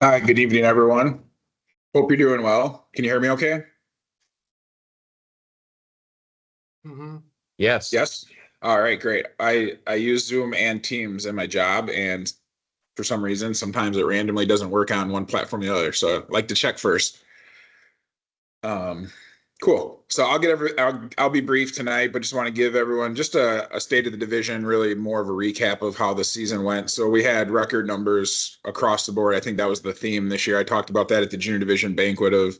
Hi, good evening, everyone. Hope you're doing well. Can you hear me okay? Mm-hmm. Yes. Yes? All right, great. I use Zoom and Teams in my job, and for some reason, sometimes it randomly doesn't work on one platform or the other. So I like to check first. Um, cool. So I'll be brief tonight, but just want to give everyone just a state of the division, really more of a recap of how the season went. So we had record numbers across the board. I think that was the theme this year. I talked about that at the junior division banquet of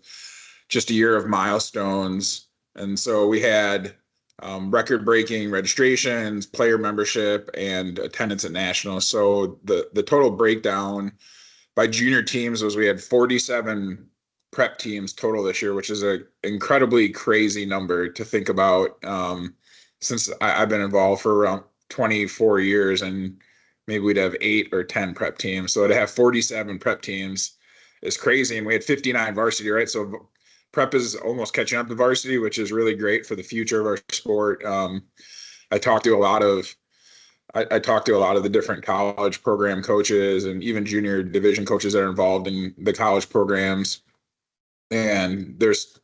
just a year of milestones. And so we had record-breaking registrations, player membership, and attendance at nationals. So the total breakdown by junior teams was we had 47 prep teams total this year, which is an incredibly crazy number to think about. Since I've been involved for around 24 years, and maybe we'd have 8 or 10 prep teams. So to have 47 prep teams is crazy. And we had 59 varsity, right? So prep is almost catching up to varsity, which is really great for the future of our sport. I talked to a lot of I talked to a lot of the different college program coaches and even junior division coaches that are involved in the college programs. And there's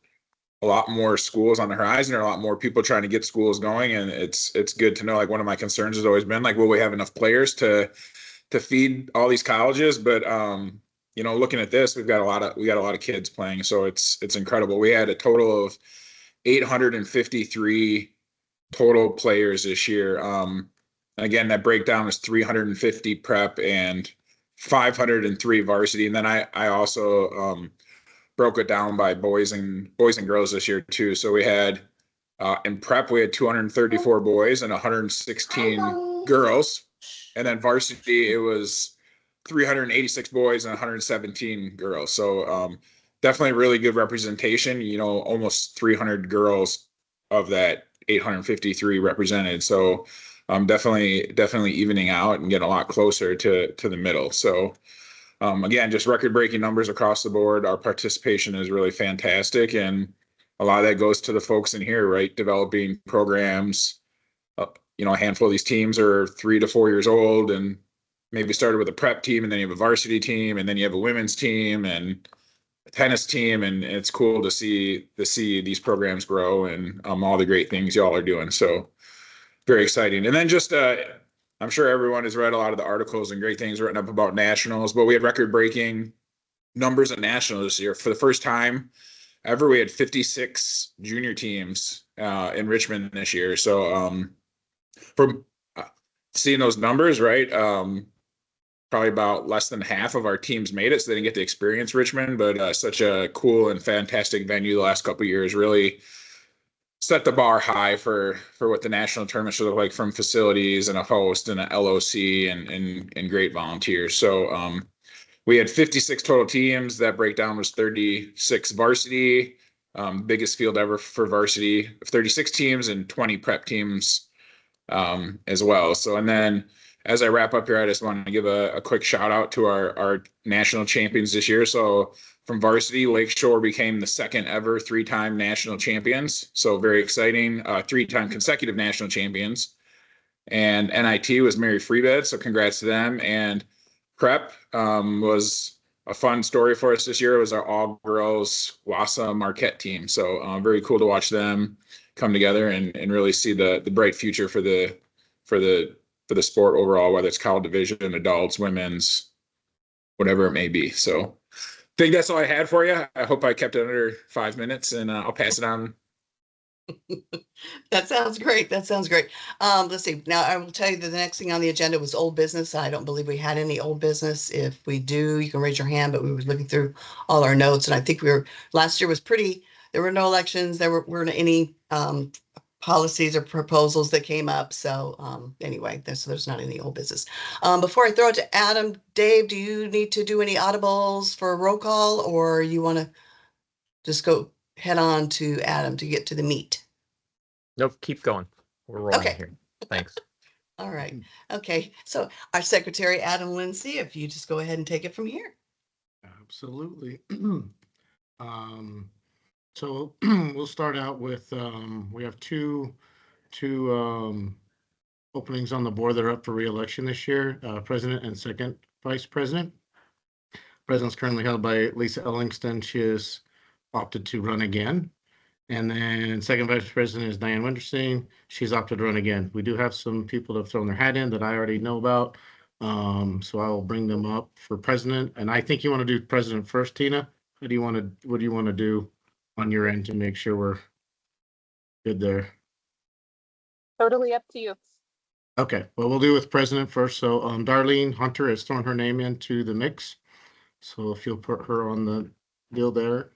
a lot more schools on the horizon, or a lot more people trying to get schools going. And it's good to know. Like, one of my concerns has always been, like, will we have enough players to feed all these colleges? But looking at this, we got a lot of kids playing, so it's incredible. We had a total of 853 total players this year. Again, that breakdown is 350 prep and 503 varsity. And then I also broke it down by boys and girls this year too. So we had in prep we had 234 boys and 116 girls, and then varsity it was 386 boys and 117 girls. So definitely really good representation. Almost 300 girls of that 853 represented. So definitely evening out and getting a lot closer to the middle. So again, just record-breaking numbers across the board. Our participation is really fantastic, and a lot of that goes to the folks in here, right? Developing programs. A handful of these teams are 3 to 4 years old, and maybe started with a prep team, and then you have a varsity team, and then you have a women's team and a tennis team, and it's cool to see these programs grow and all the great things y'all are doing. So very exciting. And then just I'm sure everyone has read a lot of the articles and great things written up about nationals, but we had record-breaking numbers at nationals this year. For the first time ever, we had 56 junior teams in Richmond this year. So from seeing those numbers, right, probably about less than half of our teams made it, so they didn't get to experience Richmond, but such a cool and fantastic venue the last couple of years. Really set the bar high for what the national tournament should look like, from facilities and a host and an LOC and great volunteers. So we had 56 total teams. That breakdown was 36 varsity, biggest field ever for varsity, 36 teams and 20 prep teams as well. So, and then as I wrap up here, I just want to give a quick shout out to our national champions this year. So from varsity, Lakeshore became the second ever 3-time national champions. So very exciting, 3-time consecutive national champions. And NIT was Mary Freebed. So congrats to them. And prep was a fun story for us this year. It was our all girls Wassa Marquette team. So very cool to watch them come together and really see the bright future for the sport overall, whether it's college division, adults, women's, whatever it may be. So I think that's all I had for you. I hope I kept it under 5 minutes, and I'll pass it on. That sounds great. Let's see. Now, I will tell you that the next thing on the agenda was old business. I don't believe we had any old business. If we do, you can raise your hand, but we were looking through all our notes, and I think last year was pretty, there were no elections. There weren't any policies or proposals that came up. So anyway, there's not any old business. Before I throw it to Adam, Dave, do you need to do any audibles for a roll call, or you want to just go head on to Adam to get to the meat? Nope, keep going. We're rolling Okay. here. Thanks. All right. Okay. So our secretary, Adam Lindsay, if you just go ahead and take it from here. Absolutely. So we'll start out with, we have two openings on the board that are up for re-election this year, president and second vice president. President's currently held by Lisa Ellingston. She has opted to run again. And then second vice president is Diane Winterstein. She's opted to run again. We do have some people that have thrown their hat in that I already know about. So I will bring them up for president. And I think you want to do president first, Tina. What do you want to do on your end to make sure we're good there? Totally up to you. Okay, well, we'll do with president first. So Darlene Hunter has thrown her name into the mix. So if you'll put her on the deal there.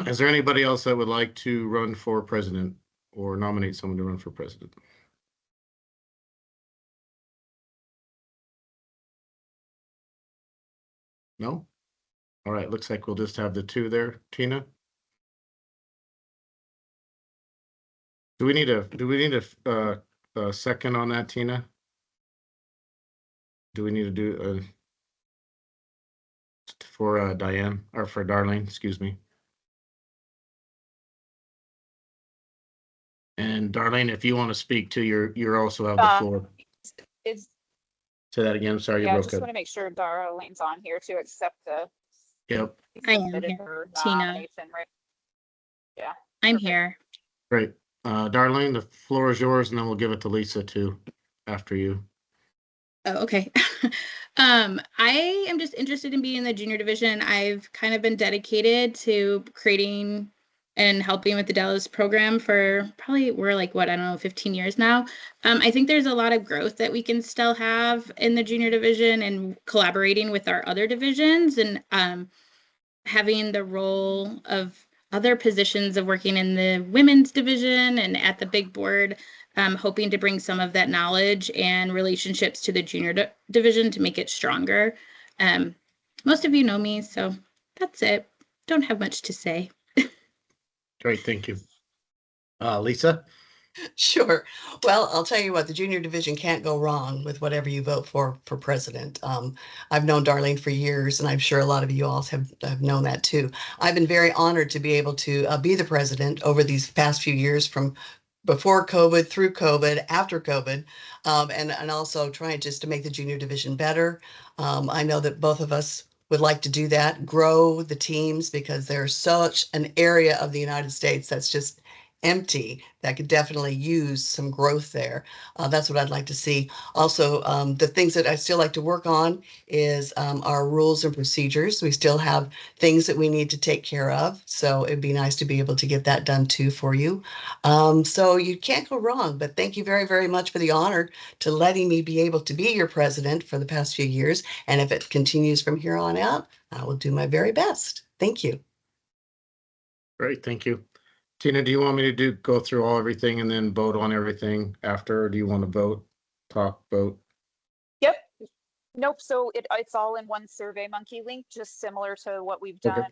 Is there anybody else that would like to run for president or nominate someone to run for president? No? All right, looks like we'll just have the two there. Tina? Do we need a second on that, Tina? Do we need to do for Diane or for Darlene, excuse me? And Darlene, if you want to speak to you're also have the floor. Say that again. Sorry, Yeah, I you just broke want to make sure Darlene's on here to accept the. Yep. I am submitted here, her Tina. nomination, right? Yeah. I'm Perfect. here. Great. Darlene, the floor is yours, and then we'll give it to Lisa too after you. Oh, okay. I am just interested in being in the junior division. I've kind of been dedicated to creating and helping with the Dallas program for probably we're like what I don't know 15 years now. I think there's a lot of growth that we can still have in the junior division and collaborating with our other divisions and having the role of other positions of working in the women's division and at the big board, hoping to bring some of that knowledge and relationships to the junior division to make it stronger. Most of you know me, so that's it. Don't have much to say. Great, thank you. Lisa? Sure. Well, I'll tell you what, the junior division can't go wrong with whatever you vote for president. I've known Darlene for years, and I'm sure a lot of you all have known that too. I've been very honored to be able to be the president over these past few years from before COVID, through COVID, after COVID, and also trying just to make the junior division better. I know that both of us would like to do that, grow the teams because there's such an area of the United States that's just empty that could definitely use some growth there. That's what I'd like to see. Also, the things that I still like to work on is our rules and procedures. We still have things that we need to take care of. So it'd be nice to be able to get that done too for you. So you can't go wrong, but thank you very, very much for the honor to letting me be able to be your president for the past few years. And if it continues from here on out, I will do my very best. Thank you. Great, thank you. Tina, do you want me to go through everything and then vote on everything after, or do you want to vote? Yep. Nope. So it's all in one SurveyMonkey link, just similar to what we've done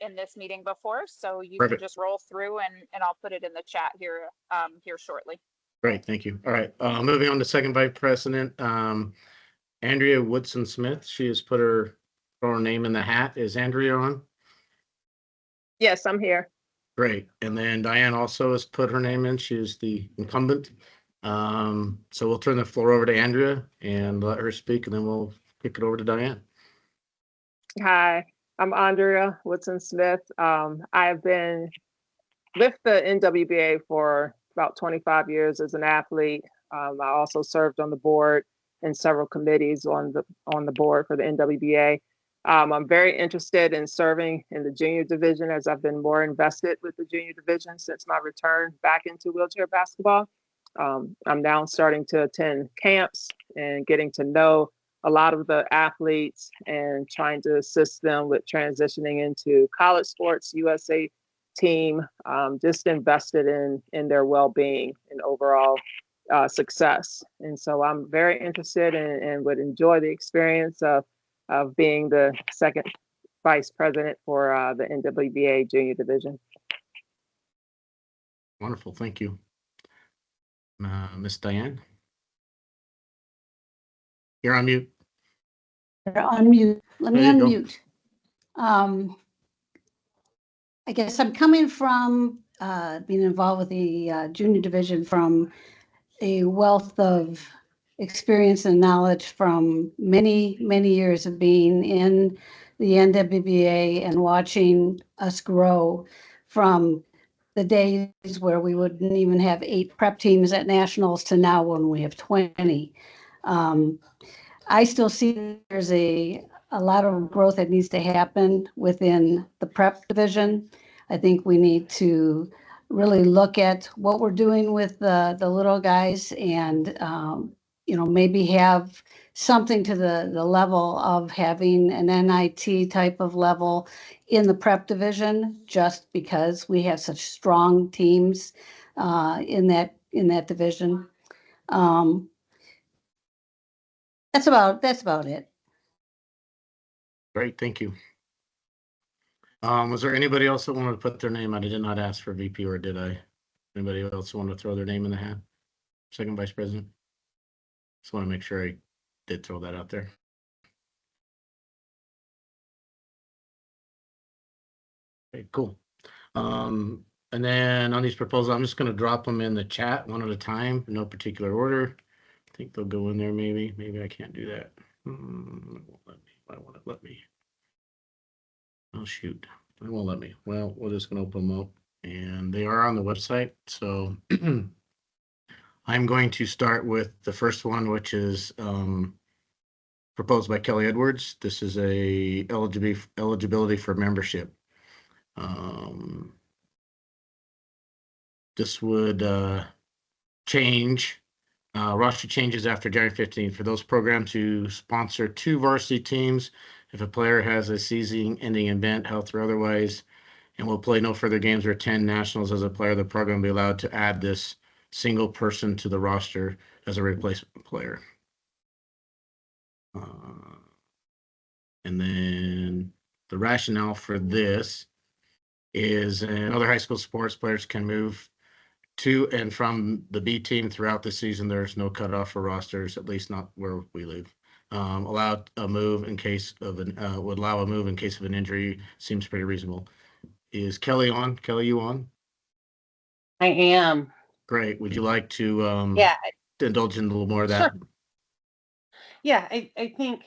in this meeting before. So you Perfect. can just roll through and I'll put it in the chat here shortly. Great, thank you. All right, moving on to second vice president, Andrea Woodson Smith. She has put her name in the hat. Is Andrea on? Yes, I'm here. Great. And then Diane also has put her name in. She is the incumbent. So we'll turn the floor over to Andrea and let her speak, and then we'll kick it over to Diane. Hi, I'm Andrea Woodson Smith. I've been with the NWBA for about 25 years as an athlete. I also served on the board and several committees on the board for the NWBA. I'm very interested in serving in the junior division as I've been more invested with the junior division since my return back into wheelchair basketball. I'm now starting to attend camps and getting to know a lot of the athletes and trying to assist them with transitioning into college sports, USA team, just invested in their well-being and overall success. And so I'm very interested and would enjoy the experience of being the second vice president for the NWBA junior division. Wonderful, thank you. Miss Diane? You're on mute. You're on mute. Let me There you go. unmute. I guess I'm coming from being involved with the junior division from a wealth of experience and knowledge from many, many years of being in the NWBA and watching us grow from the days where we wouldn't even have 8 prep teams at nationals to now when we have 20. I still see there's a lot of growth that needs to happen within the prep division. I think we need to really look at what we're doing with the little guys and, maybe have something to the level of having an NIT type of level in the prep division, just because we have such strong teams in that division. That's about it. Great, thank you. Was there anybody else that wanted to put their name on? I did not ask for VP, or did I? Anybody else want to throw their name in the hat? Second Vice President? Just want to make sure I did throw that out there. Okay, cool. And then on these proposals, I'm just going to drop them in the chat one at a time, in no particular order. I think they'll go in there maybe. Maybe I can't do that. It won't let me. Why won't it let me? Oh, shoot. It won't let me. Well, we're just going to open them up. And they are on the website. So I'm going to start with the first one, which is proposed by Kelly Edwards. This is a eligibility for membership. This would change roster changes after January 15th for those programs who sponsor 2 varsity teams. If a player has a season-ending event, health or otherwise, and will play no further games or attend nationals as a player, the program will be allowed to add this single person to the roster as a replacement player. And then the rationale for this is in other high school sports, players can move to and from the B team throughout the season. There's no cutoff for rosters, at least not where we live. Allowed a move in case of would allow a move in case of an injury. Seems pretty reasonable. Is Kelly on? Kelly, you on? I am. Great. Would you like to Yeah. indulge in a little more of that? Sure. Yeah, I think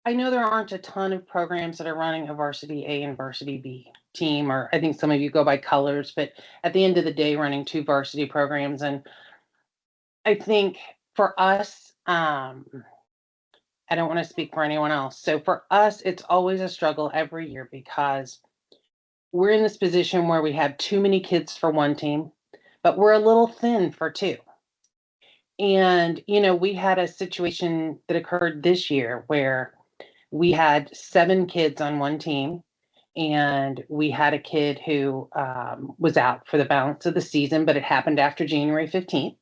I know there aren't a ton of programs that are running a varsity A and varsity B team, or I think some of you go by colors, but at the end of the day, running 2 varsity programs. And I think for us, I don't want to speak for anyone else. So for us, it's always a struggle every year because we're in this position where we have too many kids for one team, but we're a little thin for 2. And, we had a situation that occurred this year where we had 7 kids on one team, and we had a kid who was out for the balance of the season, but it happened after January 15th.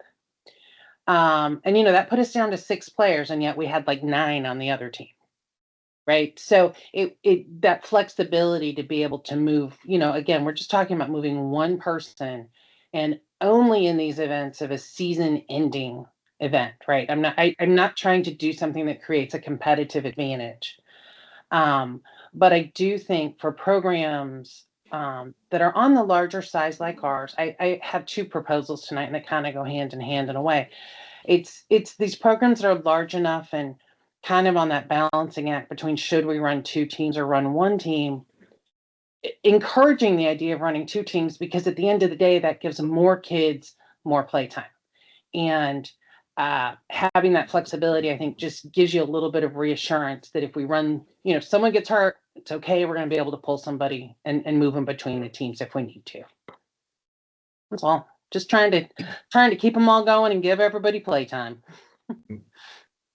And, that put us down to 6 players, and yet we had like 9 on the other team. Right. So that flexibility to be able to move, again, we're just talking about moving one person, and only in these events of a season ending event. Right. I'm not trying to do something that creates a competitive advantage. But I do think for programs that are on the larger size like ours, I have 2 proposals tonight, and they kind of go hand in hand in a way. It's these programs that are large enough and kind of on that balancing act between should we run 2 teams or run 1 team, encouraging the idea of running 2 teams, because at the end of the day, that gives more kids more playtime. And having that flexibility, I think, just gives you a little bit of reassurance that if we run, if someone gets hurt, it's okay. We're going to be able to pull somebody and move them between the teams if we need to. That's all. Just trying to keep them all going and give everybody playtime.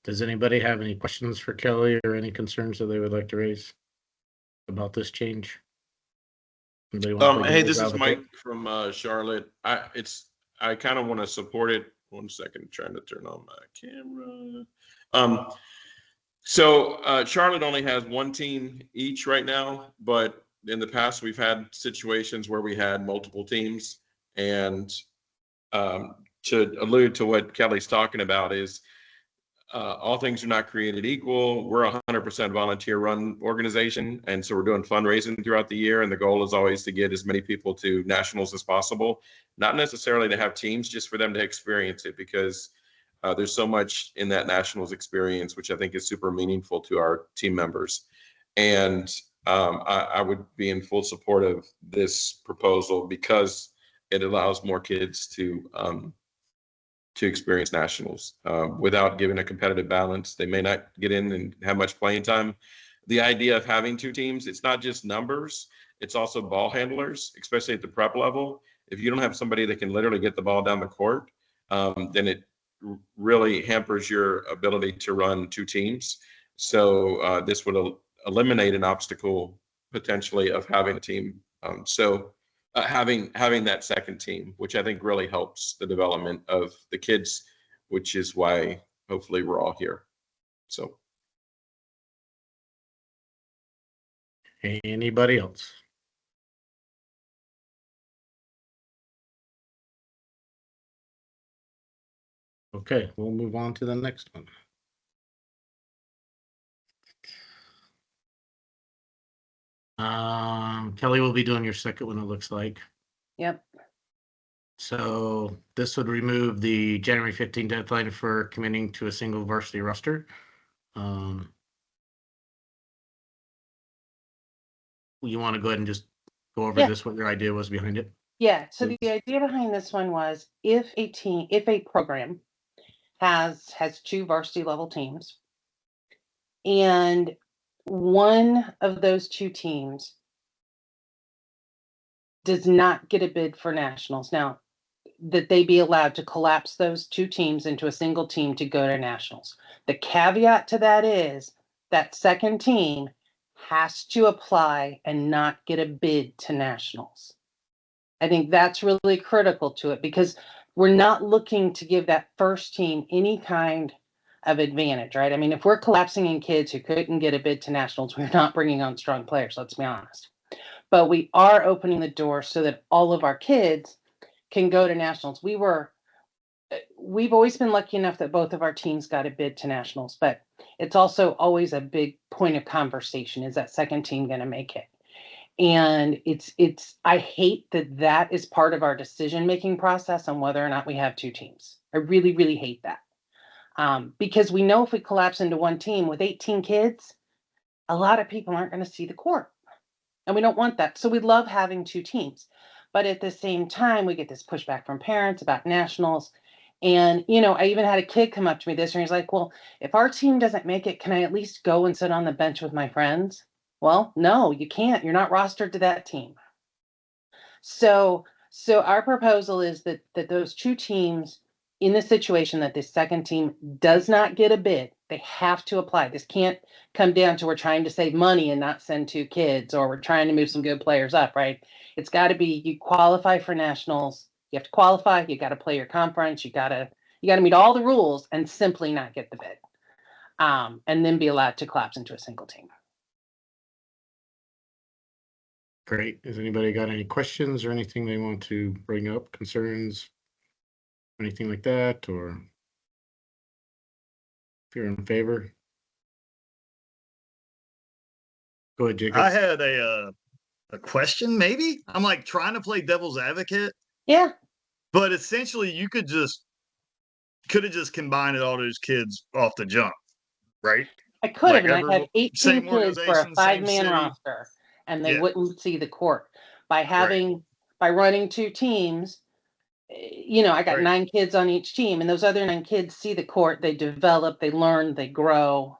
Does anybody have any questions for Kelly or any concerns that they would like to raise about this change? Hey, this is Mike from Charlotte. I kind of want to support it. 1 second, trying to turn on my camera. So Charlotte only has 1 team each right now, but in the past we've had situations where we had multiple teams. And to allude to what Kelly's talking about is all things are not created equal. We're a 100% volunteer run organization. And so we're doing fundraising throughout the year. And the goal is always to get as many people to nationals as possible, not necessarily to have teams, just for them to experience it, because There's so much in that nationals experience, which I think is super meaningful to our team members. And I would be in full support of this proposal because it allows more kids to experience nationals without giving a competitive balance. They may not get in and have much playing time. The idea of having two teams, it's not just numbers, it's also ball handlers, especially at the prep level. If you don't have somebody that can literally get the ball down the court, then it really hampers your ability to run two teams. So this would eliminate an obstacle potentially of having a team. Having that second team, which I think really helps the development of the kids, which is why hopefully we're all here. So. Anybody else? Okay, we'll move on to the next one. Kelly will be doing your second one, it looks like. Yep. So this would remove the January 15 deadline for committing to a single varsity roster. You want to go ahead and just go over this, what your idea was behind it? Yeah, so the idea behind this one was if a program has two varsity level teams and one of those two teams does not get a bid for nationals, now that they be allowed to collapse those two teams into a single team to go to nationals. The caveat to that is that second team has to apply and not get a bid to nationals. I think that's really critical to it because we're not looking to give that first team any kind of advantage, right? I mean, if we're collapsing in kids who couldn't get a bid to nationals, we're not bringing on strong players, let's be honest. But we are opening the door so that all of our kids can go to nationals. We've always been lucky enough that both of our teams got a bid to nationals, but it's also always a big point of conversation. Is that second team going to make it? And I hate that is part of our decision-making process on whether or not we have two teams. I really, really hate that. Because we know if we collapse into one team with 18 kids, a lot of people aren't going to see the court. And we don't want that. So we love having two teams. But at the same time, we get this pushback from parents about nationals. And, I even had a kid come up to me this year. He's like, well, if our team doesn't make it, can I at least go and sit on the bench with my friends? Well, no, you can't. You're not rostered to that team. So our proposal is that those two teams, in the situation that this second team does not get a bid, they have to apply. This can't come down to we're trying to save money and not send two kids, or we're trying to move some good players up, right? It's got to be you qualify for nationals. You have to qualify. You got to play your conference. You got to meet all the rules and simply not get the bid, and then be allowed to collapse into a single team. Great. Has anybody got any questions or anything they want to bring up, concerns, anything like that, or if you're in favor? Go ahead, Jacob. I had a question, maybe. I'm like trying to play devil's advocate. Yeah. But essentially, you could have just combined all those kids off the jump, right? I could have, and I'd have 18 kids for a 5-man roster, and they wouldn't see the court. By running two teams, I got 9 kids on each team, and those other 9 kids see the court, they develop, they learn, they grow.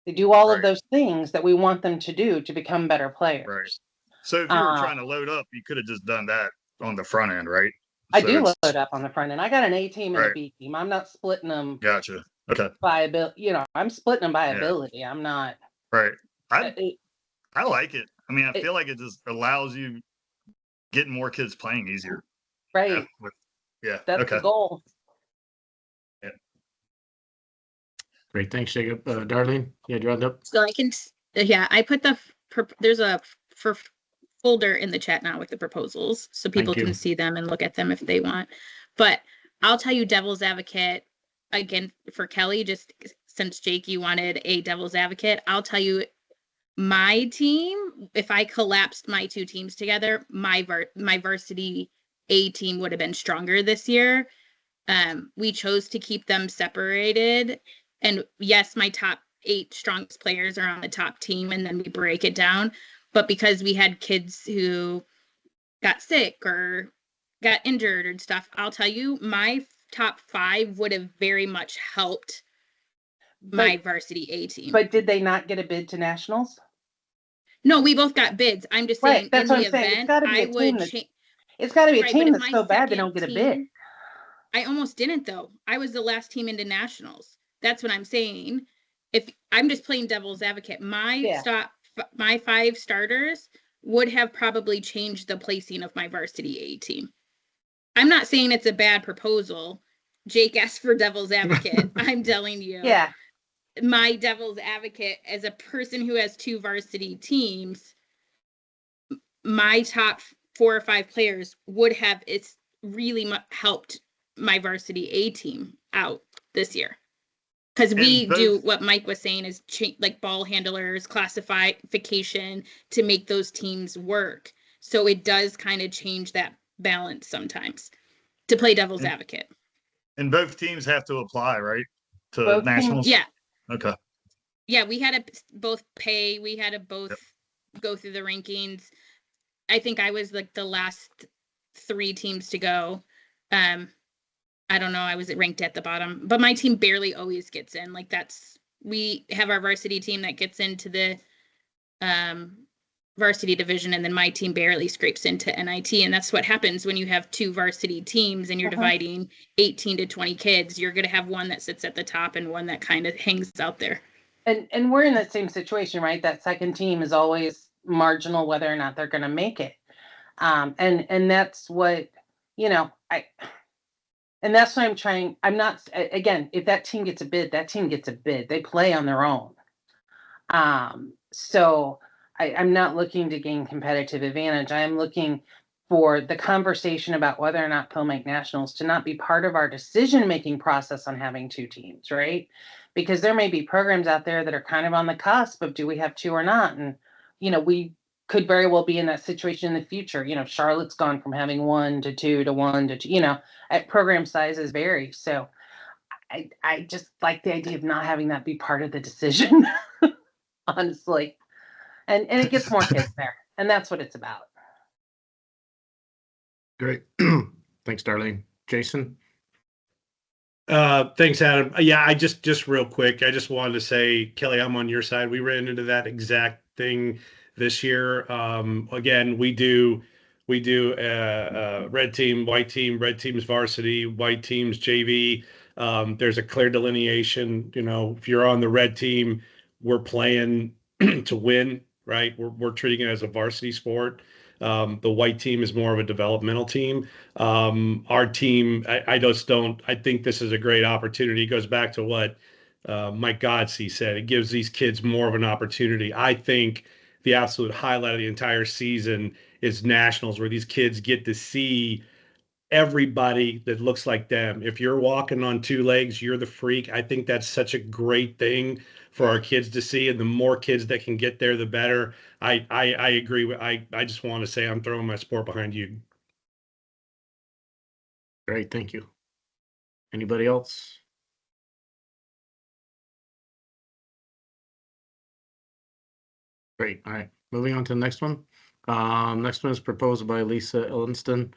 They do all of those things that we want them to do to become better players. Right. So if you were trying to load up, you could have just done that on the front end, right? I do load up on the front end. I got an A team and a B team. I'm not splitting them. Gotcha. Okay. By ability, I'm splitting them by ability. I'm not. Right. I like it. I mean, I feel like it just allows you getting more kids playing easier. Right. Yeah. That's the goal. Yeah. Great. Thanks, Jacob. Darlene, you had your hand up. So I put there's a folder in the chat now with the proposals so people can see them and look at them if they want. But I'll tell you devil's advocate again for Kelly, just since Jake, you wanted a devil's advocate. I'll tell you my team, if I collapsed my two teams together, my varsity A team would have been stronger this year. We chose to keep them separated. And yes, my top 8 strongest players are on the top team, and then we break it down. But because we had kids who got sick or got injured and stuff, I'll tell you, my top 5 would have very much helped my varsity A team. But did they not get a bid to nationals? No, we both got bids. I'm just saying, Right, that's in what the I'm saying. It's event, gotta be I a team would that's, change. it's gotta be a Right, but team if that's my so bad they second don't get a bid. team, I almost didn't though. I was the last team into nationals. That's what I'm saying. If I'm just playing devil's advocate, my 5 starters would have probably changed the placing of my varsity A team. I'm not saying it's a bad proposal. Jake asked for devil's advocate. I'm telling you. Yeah. My devil's advocate, as a person who has 2 varsity teams, my top 4 or 5 players would have really helped my varsity A team out this year. Because we do what Mike was saying is like ball handlers, classification to make those teams work. So it does kind of change that balance sometimes, to play devil's advocate. And both teams have to apply, right? To Both nationals? Yeah. Okay. Yeah, we had to both pay. We had to both go through the rankings. I think I was like the last 3 teams to go. I don't know. I was ranked at the bottom, but my team barely always gets in. Like we have our varsity team that gets into the varsity division, and then my team barely scrapes into NIT. And that's what happens when you have 2 varsity teams and you're dividing 18 to 20 kids. You're going to have one that sits at the top and one that kind of hangs out there. And we're in that same situation, right? That second team is always marginal whether or not they're going to make it. And that's what, and that's what I'm trying. I'm not, again, if that team gets a bid, that team gets a bid. They play on their own. So I'm not looking to gain competitive advantage. I'm looking for the conversation about whether or not they'll make nationals to not be part of our decision-making process on having 2 teams, right? Because there may be programs out there that are kind of on the cusp of do we have 2 or not? And, we could very well be in that situation in the future. Charlotte's gone from having 1 to 2 to 1 to 2, at program sizes vary. So I just like the idea of not having that be part of the decision, honestly. And it gets more kids there. And that's what it's about. Great. Thanks, Darlene. Jason? Thanks, Adam. Yeah, I just real quick, I just wanted to say, Kelly, I'm on your side. We ran into that exact thing this year. Again, we do red team, white team, red team's varsity, white team's JV. There's a clear delineation. If you're on the red team, we're playing to win, right? We're treating it as a varsity sport. The white team is more of a developmental team. Our team, I think this is a great opportunity. It goes back to what Mike Godsey said. It gives these kids more of an opportunity. I think the absolute highlight of the entire season is nationals, where these kids get to see everybody that looks like them. If you're walking on 2 legs, you're the freak. I think that's such a great thing for our kids to see, and the more kids that can get there, the better. I agree with. I just want to say I'm throwing my support behind you. Great, thank you. Anybody else? Great. All right, moving on to the next one. Next one is proposed by Lisa Ellenston.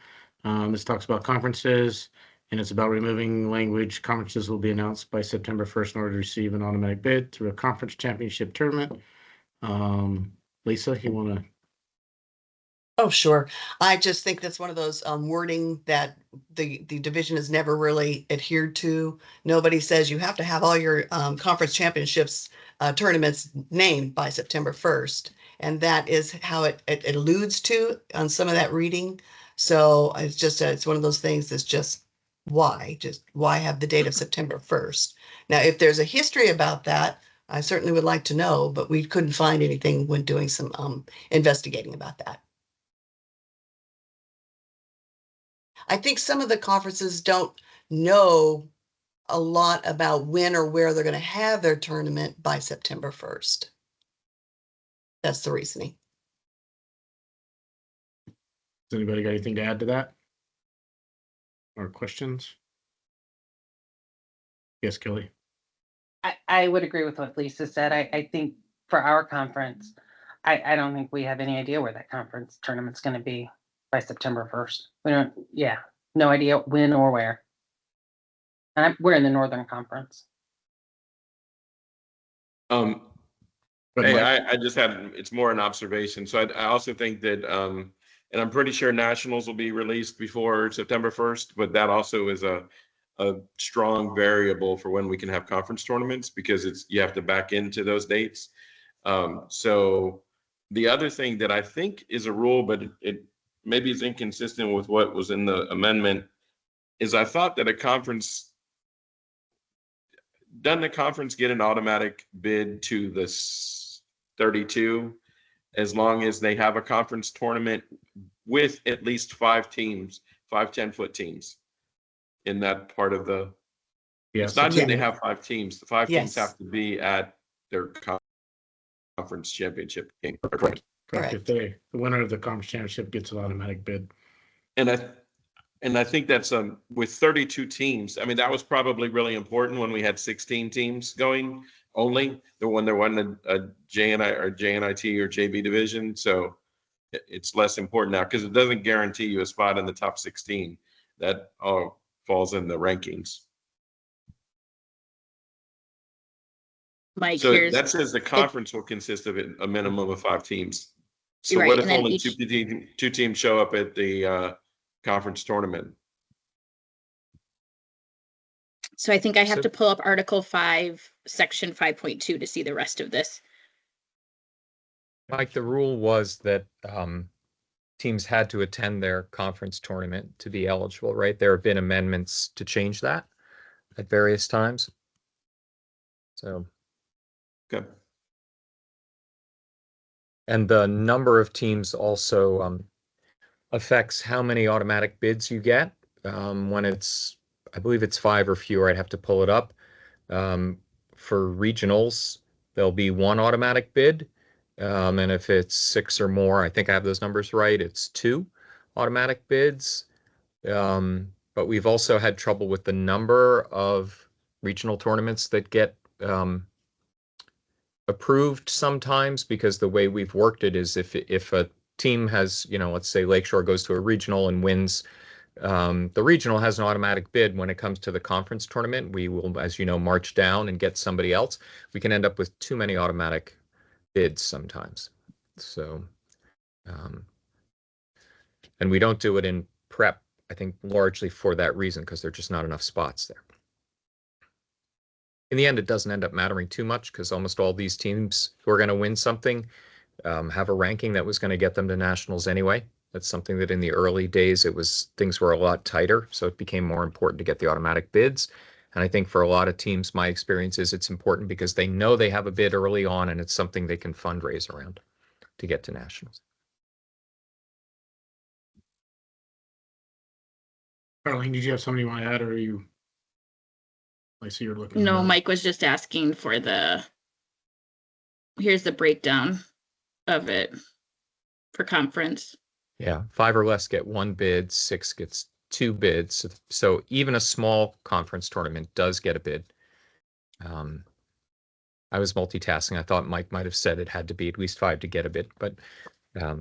This talks about conferences, and it's about removing language. Conferences will be announced by September 1st in order to receive an automatic bid through a conference championship tournament. Lisa, you want to? Oh, sure. I just think that's one of those wording that the division has never really adhered to. Nobody says you have to have all your conference championships tournaments named by September 1st. And that is how it alludes to on some of that reading. So it's just, it's one of those things that's just why have the date of September 1st? Now, if there's a history about that, I certainly would like to know, but we couldn't find anything when doing some investigating about that. I think some of the conferences don't know a lot about when or where they're going to have their tournament by September 1st. That's the reasoning. Has anybody got anything to add to that? Or questions? Yes, Kelly. I would agree with what Lisa said. I think for our conference, I don't think we have any idea where that conference tournament's going to be by September 1st. We don't, yeah, no idea when or where. And we're in the Northern Conference. Hey, I just had, it's more an observation. So I also think that, and I'm pretty sure nationals will be released before September 1st, but that also is a strong variable for when we can have conference tournaments, because you have to back into those dates. So the other thing that I think is a rule, but it maybe is inconsistent with what was in the amendment, is I thought that doesn't the conference get an automatic bid to the 32 as long as they have a conference tournament with at least 5 teams, 5 10-foot teams in that part of the. Yes, It's not that they have 5 teams. The 5 teams Yes. have to be at their conference championship game. Correct. Correct. If the winner of the conference championship gets an automatic bid. And I think that's with 32 teams. I mean, that was probably really important when we had 16 teams going only. When there wasn't a JNI or JNIT or JV division, so it's less important now because it doesn't guarantee you a spot in the top 16. That all falls in the rankings. Mike, So here's that says the conference will consist of a minimum of 5 teams. So Right, what if and then only each- two teams show up at the conference tournament? So I think I have So- to pull up Article 5, Section 5.2 to see the rest of this. Mike, the rule was that teams had to attend their conference tournament to be eligible, right? There have been amendments to change that at various times. So, Okay. and the number of teams also affects how many automatic bids you get. When I believe it's 5 or fewer, I'd have to pull it up. For regionals, there'll be 1 automatic bid. And if it's 6 or more, I think I have those numbers right, it's 2 automatic bids. But we've also had trouble with the number of regional tournaments that get approved sometimes, because the way we've worked it is if a team has, let's say Lakeshore goes to a regional and wins, the regional has an automatic bid. When it comes to the conference tournament, we will, as you know, march down and get somebody else. We can end up with too many automatic bids sometimes. So, and we don't do it in prep, I think largely for that reason, because there are just not enough spots there. In the end, it doesn't end up mattering too much because almost all these teams who are going to win something have a ranking that was going to get them to nationals anyway. That's something that in the early days, things were a lot tighter. So it became more important to get the automatic bids. And I think for a lot of teams, my experience is it's important because they know they have a bid early on and it's something they can fundraise around to get to nationals. Arlene, did you have something you want to add, or are you? I see you're looking. No, Mike was just asking for here's the breakdown of it for conference. Yeah, 5 or less get 1 bid, 6 gets 2 bids. So even a small conference tournament does get a bid. I was multitasking. I thought Mike might have said it had to be at least 5 to get a bid, but yeah.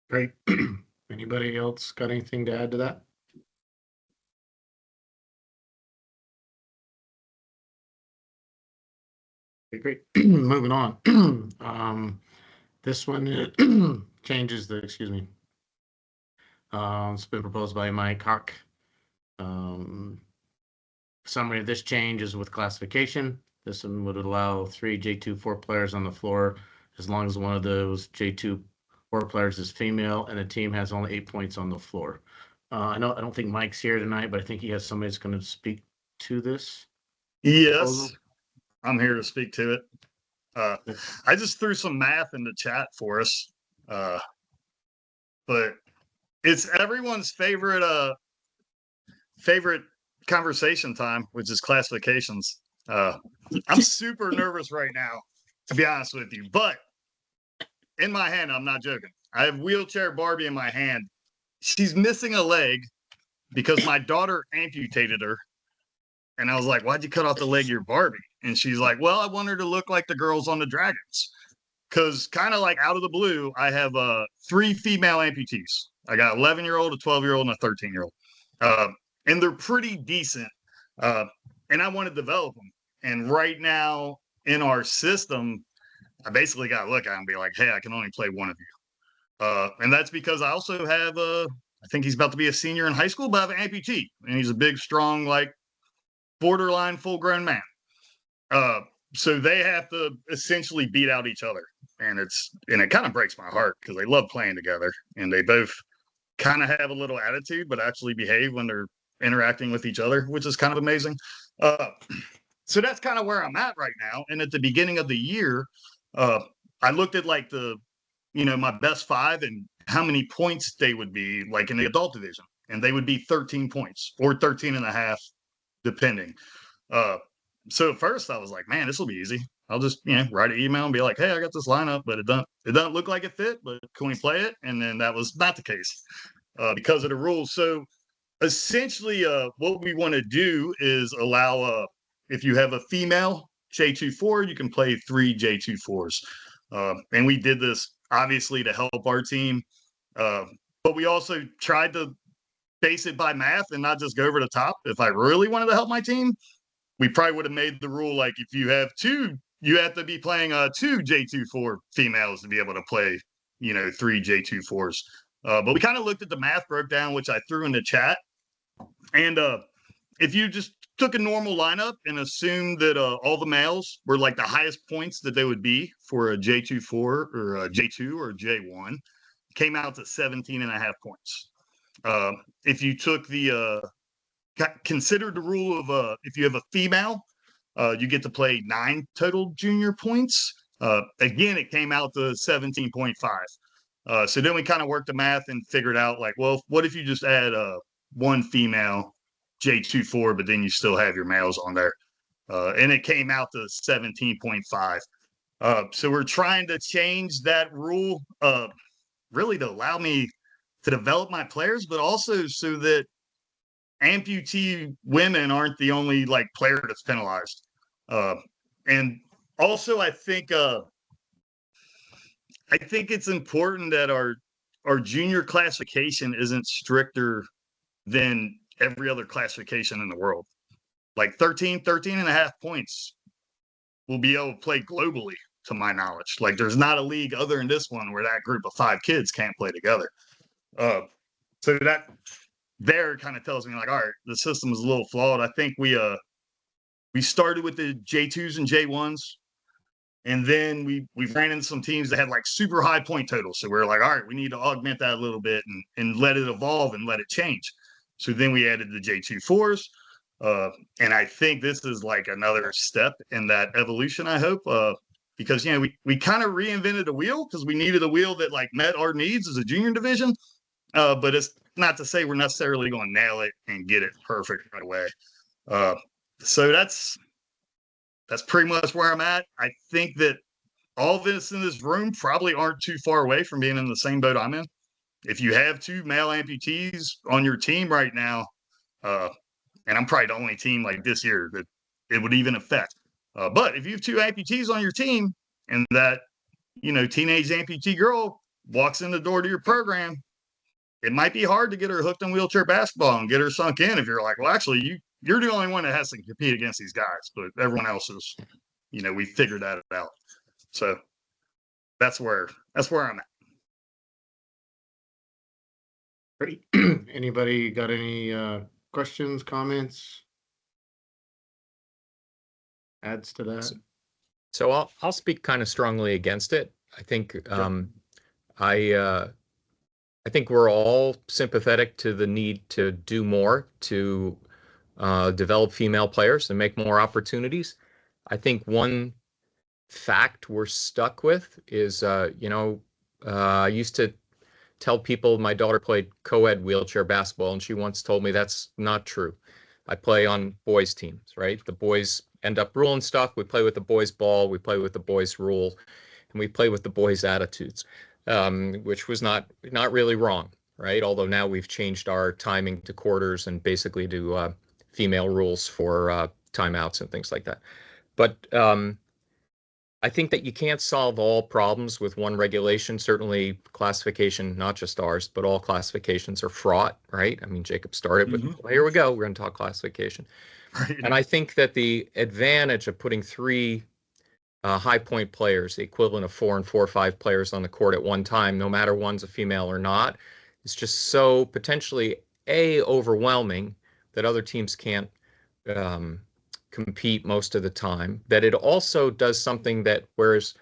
Great. Anybody else got anything to add to that? Okay, great. Moving on. This one changes the, excuse me. It's been proposed by Mike Hawk. Summary of this change is with classification. This one would allow 3 J2-4 players on the floor as long as one of those J2-4 players is female and the team has only 8 points on the floor. I don't think Mike's here tonight, but I think he has somebody that's going to speak to this. Yes, proposal. I'm here to speak to it. I just threw some math in the chat for us, but it's everyone's favorite conversation time, which is classifications. I'm super nervous right now, to be honest with you, but in my hand, I'm not joking. I have wheelchair Barbie in my hand, she's missing a leg because my daughter amputated her. And I was like, why'd you cut off the leg of your Barbie? And she's like, well, I want her to look like the girls on the Dragons. Because kind of like out of the blue, I have 3 female amputees. I got 11-year-old, a 12-year-old, and a 13-year-old. And they're pretty decent. And I want to develop them. And right now in our system, I basically got to look at them and be like, hey, I can only play one of you. And that's because I also have, I think he's about to be a senior in high school, but I have an amputee. And he's a big, strong, like borderline full-grown man. So they have to essentially beat out each other. And it kind of breaks my heart because they love playing together. And they both kind of have a little attitude, but actually behave when they're interacting with each other, which is kind of amazing. So that's kind of where I'm at right now. And at the beginning of the year, I looked at like my best 5 and how many points they would be like in the adult division. And they would be 13 points or 13 and a half, depending. So at first I was like, man, this will be easy. I'll just, write an email and be like, hey, I got this lineup, but it doesn't look like it fit, but can we play it? And then that was not the case because of the rules. So essentially what we want to do is allow, if you have a female J24, you can play 3 J24s. And we did this obviously to help our team. But we also tried to base it by math and not just go over the top. If I really wanted to help my team, we probably would have made the rule like if you have 2, you have to be playing 2 J24 females to be able to play, 3 J24s. But we kind of looked at the math, broke down, which I threw in the chat. And if you just took a normal lineup and assumed that all the males were like the highest points that they would be for a J24 or a J2 or a J1, came out to 17 and a half points. If you took considered the rule of if you have a female, you get to play 9 total junior points. Again, it came out to 17.5. So then we kind of worked the math and figured out like, well, what if you just add 1 female J24, but then you still have your males on there? And it came out to 17.5. So we're trying to change that rule really to allow me to develop my players, but also so that amputee women aren't the only like player that's penalized. And also I think it's important that our junior classification isn't stricter than every other classification in the world. Like 13 and a half points will be able to play globally, to my knowledge. Like there's not a league other than this one where that group of 5 kids can't play together. So that there kind of tells me like, all right, the system is a little flawed. I think we started with the J2s and J1s, and then we ran into some teams that had like super high point totals. So we were like, all right, we need to augment that a little bit and let it evolve and let it change. So then we added the J24s. And I think this is like another step in that evolution, I hope, because, we kind of reinvented the wheel because we needed a wheel that like met our needs as a junior division. But it's not to say we're necessarily going to nail it and get it perfect right away. So that's pretty much where I'm at. I think that all of us in this room probably aren't too far away from being in the same boat I'm in. If you have 2 male amputees on your team right now, and I'm probably the only team like this year that it would even affect. But if you have 2 amputees on your team and that, teenage amputee girl walks in the door to your program, it might be hard to get her hooked on wheelchair basketball and get her sunk in if you're like, well, actually, you're the only one that has to compete against these guys, but everyone else is, we figured that out. So that's where I'm at. Great. Anybody got any questions, comments, adds to that? So I'll speak kind of strongly against it. I think I think we're all sympathetic to the need to do more to develop female players and make more opportunities. I think one fact we're stuck with is, I used to tell people my daughter played co-ed wheelchair basketball, and she once told me that's not true. I play on boys' teams, right? The boys end up ruling stuff. We play with the boys' ball. We play with the boys' rule, and we play with the boys' attitudes, which was not really wrong, right? Although now we've changed our timing to quarters and basically do female rules for timeouts and things like that. But I think that you can't solve all problems with one regulation. Certainly classification, not just ours, but all classifications are fraught, right? I mean, Jacob started with, well, here we go, we're going to talk classification. And I think that the advantage of putting 3 high point players, the equivalent of 4 and 4 or 5 players on the court at one time, no matter one's a female or not, is just so potentially overwhelming that other teams can't compete most of the time, that it also does something that, whereas,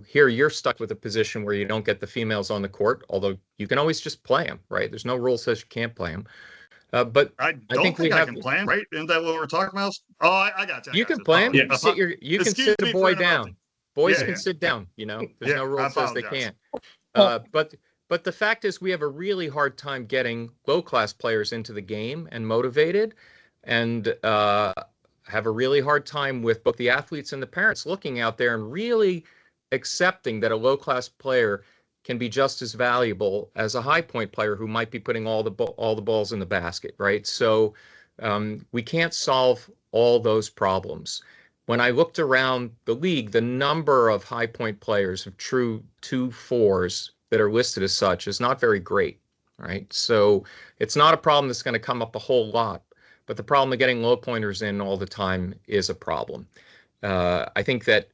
here you're stuck with a position where you don't get the females on the court, although you can always just play them, right? There's no rule says you can't play them. But I don't think I can play them, right? Isn't that what we're talking about? Oh, I got you. You can play them. You can sit a boy down. Boys can sit down, There's no rule says they can't. But the fact is we have a really hard time getting low-class players into the game and motivated, and have a really hard time with both the athletes and the parents looking out there and really accepting that a low-class player can be just as valuable as a high point player who might be putting all the balls in the basket, right? So we can't solve all those problems. When I looked around the league, the number of high point players of true 2-4s that are listed as such is not very great, right? So it's not a problem that's going to come up a whole lot, but the problem of getting low pointers in all the time is a problem. I think that,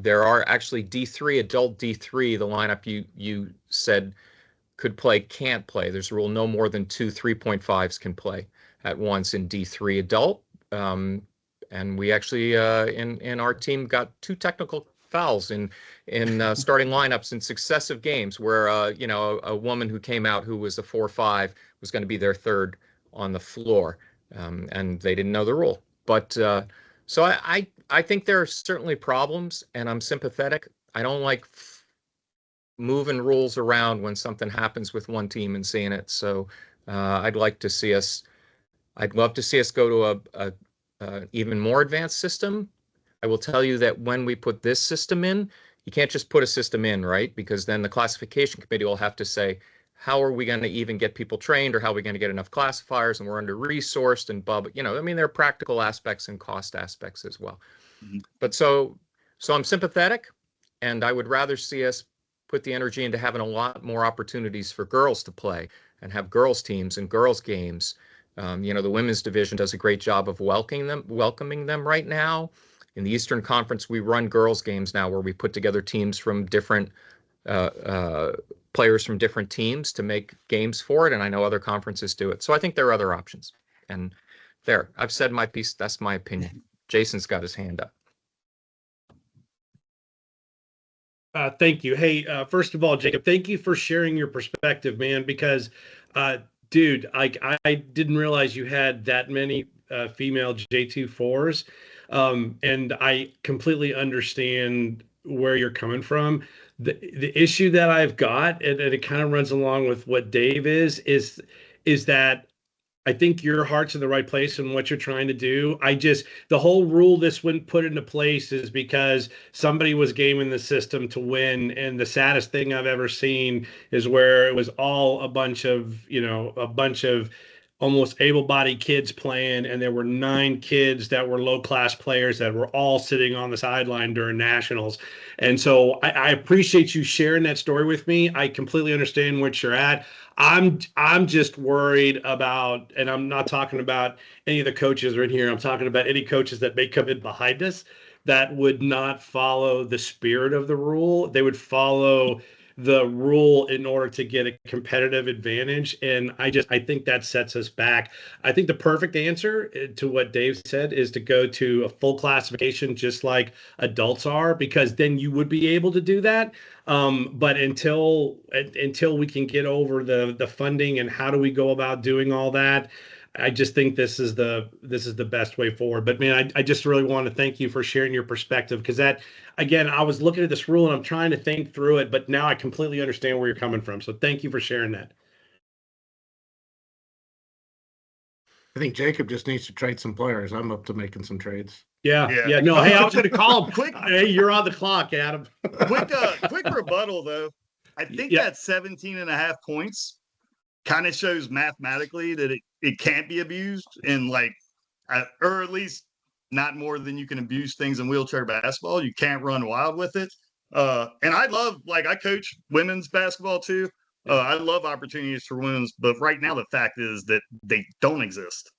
there are actually D3, adult D3, the lineup you said could play, can't play. There's a rule no more than 2 3.5s can play at once in D3 adult. And we actually, in our team, got 2 technical fouls in starting lineups in successive games where, a woman who came out who was a 4-5 was going to be their third on the floor. And they didn't know the rule. But so I think there are certainly problems, and I'm sympathetic. I don't like moving rules around when something happens with one team and seeing it. So I'd love to see us go to a even more advanced system. I will tell you that when we put this system in, you can't just put a system in, right? Because then the classification committee will have to say, how are we going to even get people trained, or how are we going to get enough classifiers, and we're under-resourced and blah, there are practical aspects and cost aspects as well. Mm-hmm. But so I'm sympathetic, and I would rather see us put the energy into having a lot more opportunities for girls to play and have girls teams and girls games. The women's division does a great job of welcoming them right now. In the Eastern Conference, we run girls games now where we put together teams from different players from different teams to make games for it, and I know other conferences do it. So I think there are other options. And there, I've said my piece. That's my opinion. Jason's got his hand up. Thank you. Hey, first of all, Jacob, thank you for sharing your perspective, man, because, dude, I didn't realize you had that many female J24s, and I completely understand where you're coming from. The issue that I've got, and it kind of runs along with what Dave is that I think your heart's in the right place in what you're trying to do. The whole rule this wouldn't put into place is because somebody was gaming the system to win. And the saddest thing I've ever seen is where it was all a bunch of almost able-bodied kids playing, and there were 9 kids that were low-class players that were all sitting on the sideline during nationals. And so I appreciate you sharing that story with me. I completely understand what you're at. I'm just worried about, and I'm not talking about any of the coaches right here. I'm talking about any coaches that may come in behind us that would not follow the spirit of the rule. They would follow the rule in order to get a competitive advantage. And I think that sets us back. I think the perfect answer to what Dave said is to go to a full classification, just like adults are, because then you would be able to do that. But until we can get over the funding and how do we go about doing all that, I just think this is the best way forward. But man, I just really want to thank you for sharing your perspective, because that, again, I was looking at this rule and I'm trying to think through it, but now I completely understand where you're coming from. So thank you for sharing that. I think Jacob just needs to trade some players. I'm up to making some trades. Yeah. No, hey, I was going to call him quick. Hey, you're on the clock, Adam. Quick rebuttal though. I think that's 17.5 points kind of shows mathematically that it can't be abused, and like, or at least not more than you can abuse things in wheelchair basketball. You can't run wild with it. And I love, like, I coach women's basketball too. I love opportunities for women's, but right now the fact is that they don't exist.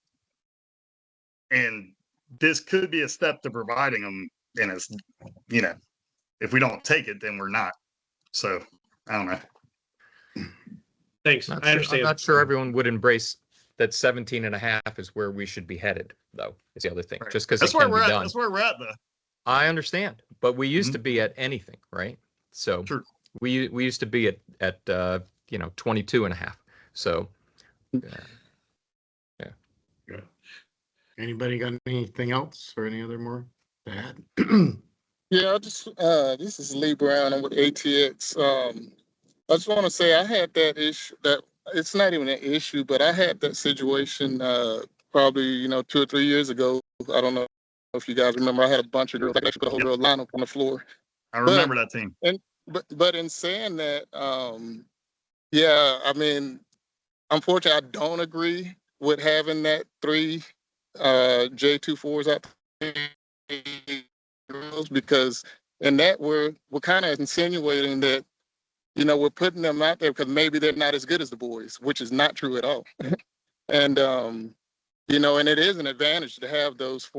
And this could be a step to providing them. And it's, you know, if we don't take it, then we're not. So I don't know. Thanks. I understand. I'm not sure everyone would embrace that 17 and a half is where we should be headed, though, is the other thing. Right. Just because that's it where can we're be at. done. That's where we're at, though. I understand, but we used to be at anything, right? So True. we used to be at 22 and a half. So yeah. Anybody got anything else or any other more to add? Yeah, this is Lee Brown. I'm with ATX. I just want to say I had that issue, that it's not even an issue, but I had that situation probably 2 or 3 years ago. I don't know if you guys remember. I had a bunch of girls that actually put a whole girl lineup on the floor. I remember that team. But in saying that, yeah, I mean, unfortunately, I don't agree with having that 3 J24s out there, because in that we're kind of insinuating that we're putting them out there because maybe they're not as good as the boys, which is not true at all. And and it is an advantage to have those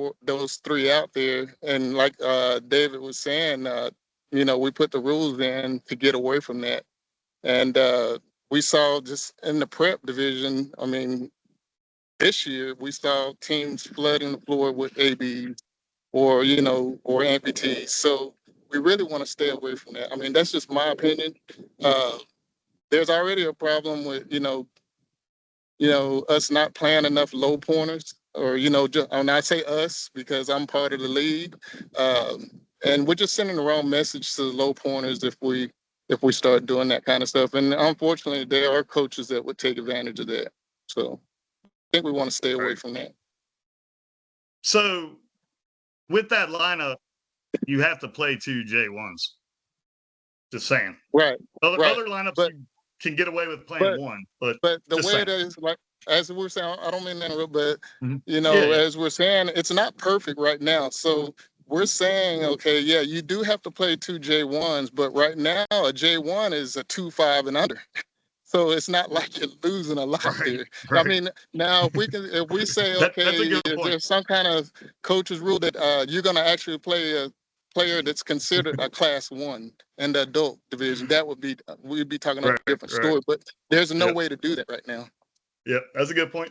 3 out there. And like David was saying, we put the rules in to get away from that. And we saw just in the prep division, I mean, this year we saw teams flooding the floor with ABs or amputees. So we really want to stay away from that. I mean, that's just my opinion. There's already a problem with, us not playing enough low pointers, or, and I say us because I'm part of the league. And we're just sending the wrong message to the low pointers if we start doing that kind of stuff. And unfortunately, there are coaches that would take advantage of that. So I think we want to stay away from that. So with that lineup, you have to play 2 J1s. Just saying. Right. Other lineups you can get away with playing 1, but the way saying. it is, like, as we're saying, I don't mean to interrupt, but Yeah. as we're saying, it's not perfect right now. So we're saying, okay, yeah, you do have to play 2 J1s, but right now a J1 is a 2-5 and under. So it's not like you're losing a lot there. Right. I mean, now if we say, okay, there's some kind of coach's rule that you're going to actually play a player that's considered a class 1 in the adult division, we'd be talking about a different story. But there's no way to do that right now. Yep, that's a good point.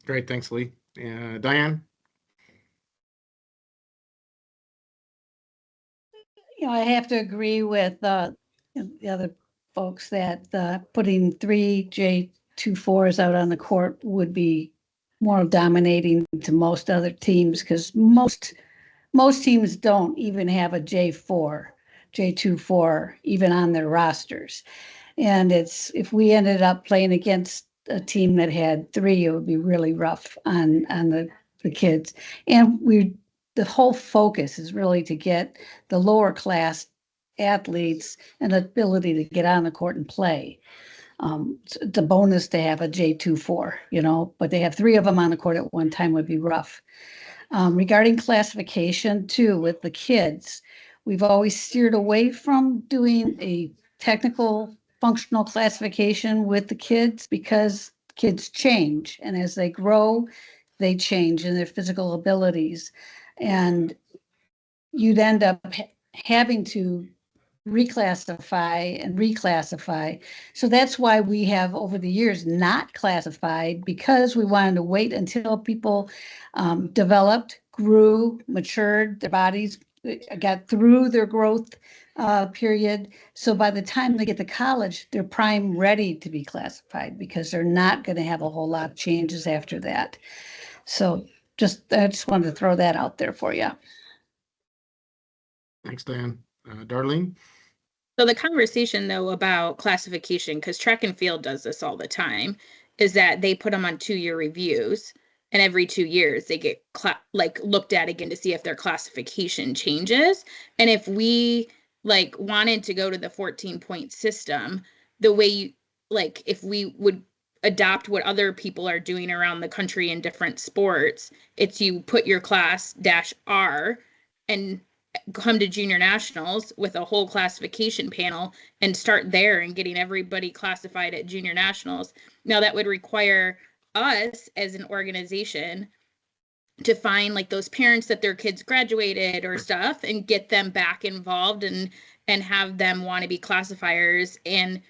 Great, thanks, Lee. Diane? I have to agree with the other folks that putting 3 J24s out on the court would be more dominating to most other teams, because most teams don't even have a J24 even on their rosters. And if we ended up playing against a team that had 3, it would be really rough on the kids. And the whole focus is really to get the lower class athletes an ability to get on the court and play. It's a bonus to have a J24, but they have 3 of them on the court at one time would be rough. Regarding classification too, with the kids, we've always steered away from doing a technical functional classification with the kids, because kids change, and as they grow, they change in their physical abilities. And you'd end up having to reclassify. So that's why we have over the years not classified, because we wanted to wait until people developed, grew, matured, their bodies got through their growth period. So by the time they get to college, they're prime ready to be classified, because they're not going to have a whole lot of changes after that. So I just wanted to throw that out there for you. Thanks, Dan. Darlene? So the conversation, though, about classification, because track and field does this all the time, is that they put them on 2-year reviews, and every 2 years they get looked at again to see if their classification changes. And if we like wanted to go to the 14-point system, the way you, like if we would adopt what other people are doing around the country in different sports, it's you put your class -R and come to junior nationals with a whole classification panel and start there and getting everybody classified at junior nationals. Now that would require us as an organization to find like those parents that their kids graduated or stuff and get them back involved and have them want to be classifiers and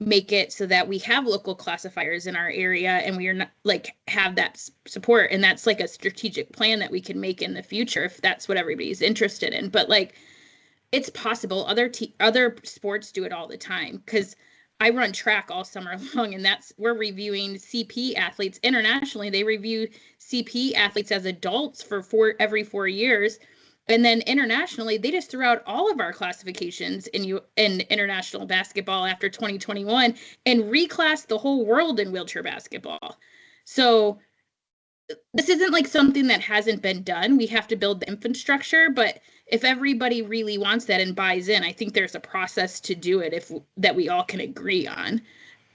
make it so that we have local classifiers in our area and we are not like have that support. And that's like a strategic plan that we can make in the future if that's what everybody's interested in. But like, it's possible. Other sports do it all the time, because I run track all summer long, and we're reviewing CP athletes internationally. They review CP athletes as adults for every 4 years. And then internationally, they just threw out all of our classifications in international basketball after 2021 and reclassed the whole world in wheelchair basketball. So this isn't like something that hasn't been done. We have to build the infrastructure, but if everybody really wants that and buys in, I think there's a process to do it that we all can agree on.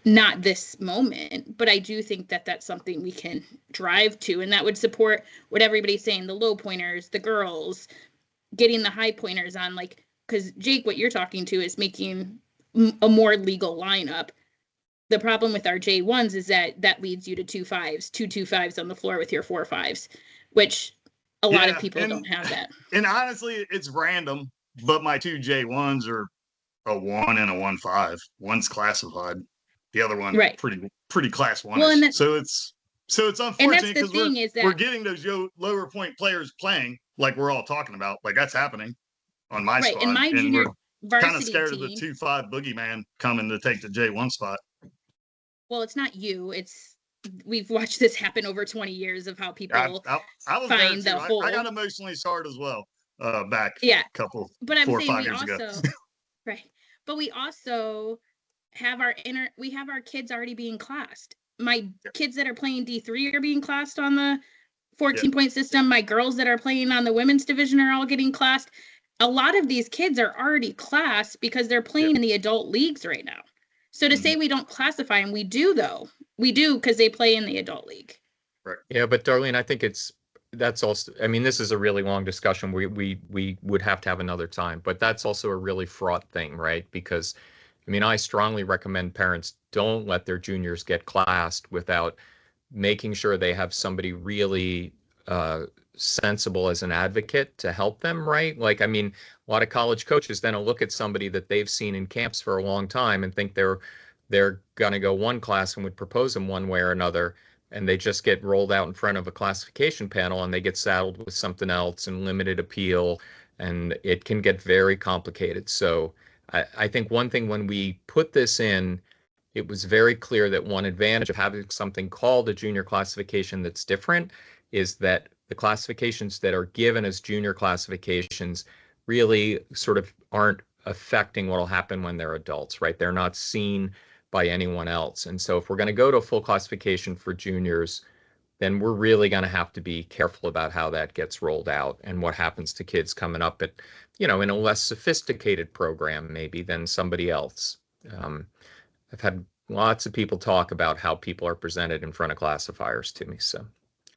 Not this moment, but I do think that that's something we can drive to, and that would support what everybody's saying, the low pointers, the girls, getting the high pointers on, like, because Jake, what you're talking to is making a more legal lineup. The problem with our J1s is that leads you to 2-2-5s on the floor with your 4-5s, which a lot of people don't have that. And honestly, it's random, but my 2 J1s are a 1 and a 1-5. One's classified. The other one, pretty class 1. Well, so it's unfortunate because we're getting those lower point players playing like we're all talking about. Like that's happening on my squad. In my junior varsity kind of scared team, of the 2-5 boogeyman coming to take the J1 spot. Well, it's not you. We've watched this happen over 20 years of how people I was find the hole. I got emotionally scarred as well back a couple, but 4 or 5 years ago. Right. But we also have our kids already being classed. My kids that are playing D3 are being classed on the 14-point system. My girls that are playing on the women's division are all getting classed. A lot of these kids are already classed because they're playing in the adult leagues right now. So to say we don't classify them, we do though. We do because they play in the adult league. Right. Yeah, but Darlene, I think that's also, I mean, this is a really long discussion. We would have to have another time, but that's also a really fraught thing, right? Because I mean, I strongly recommend parents don't let their juniors get classed without making sure they have somebody really sensible as an advocate to help them, right? Like, I mean, a lot of college coaches then will look at somebody that they've seen in camps for a long time and think they're going to go one class and would propose them one way or another, and they just get rolled out in front of a classification panel and they get saddled with something else and limited appeal, and it can get very complicated. So I think one thing when we put this in, it was very clear that one advantage of having something called a junior classification that's different is that the classifications that are given as junior classifications really sort of aren't affecting what will happen when they're adults, right? They're not seen by anyone else. And so if we're going to go to a full classification for juniors, then we're really going to have to be careful about how that gets rolled out and what happens to kids coming up at, in a less sophisticated program maybe than somebody else. I've had lots of people talk about how people are presented in front of classifiers to me. So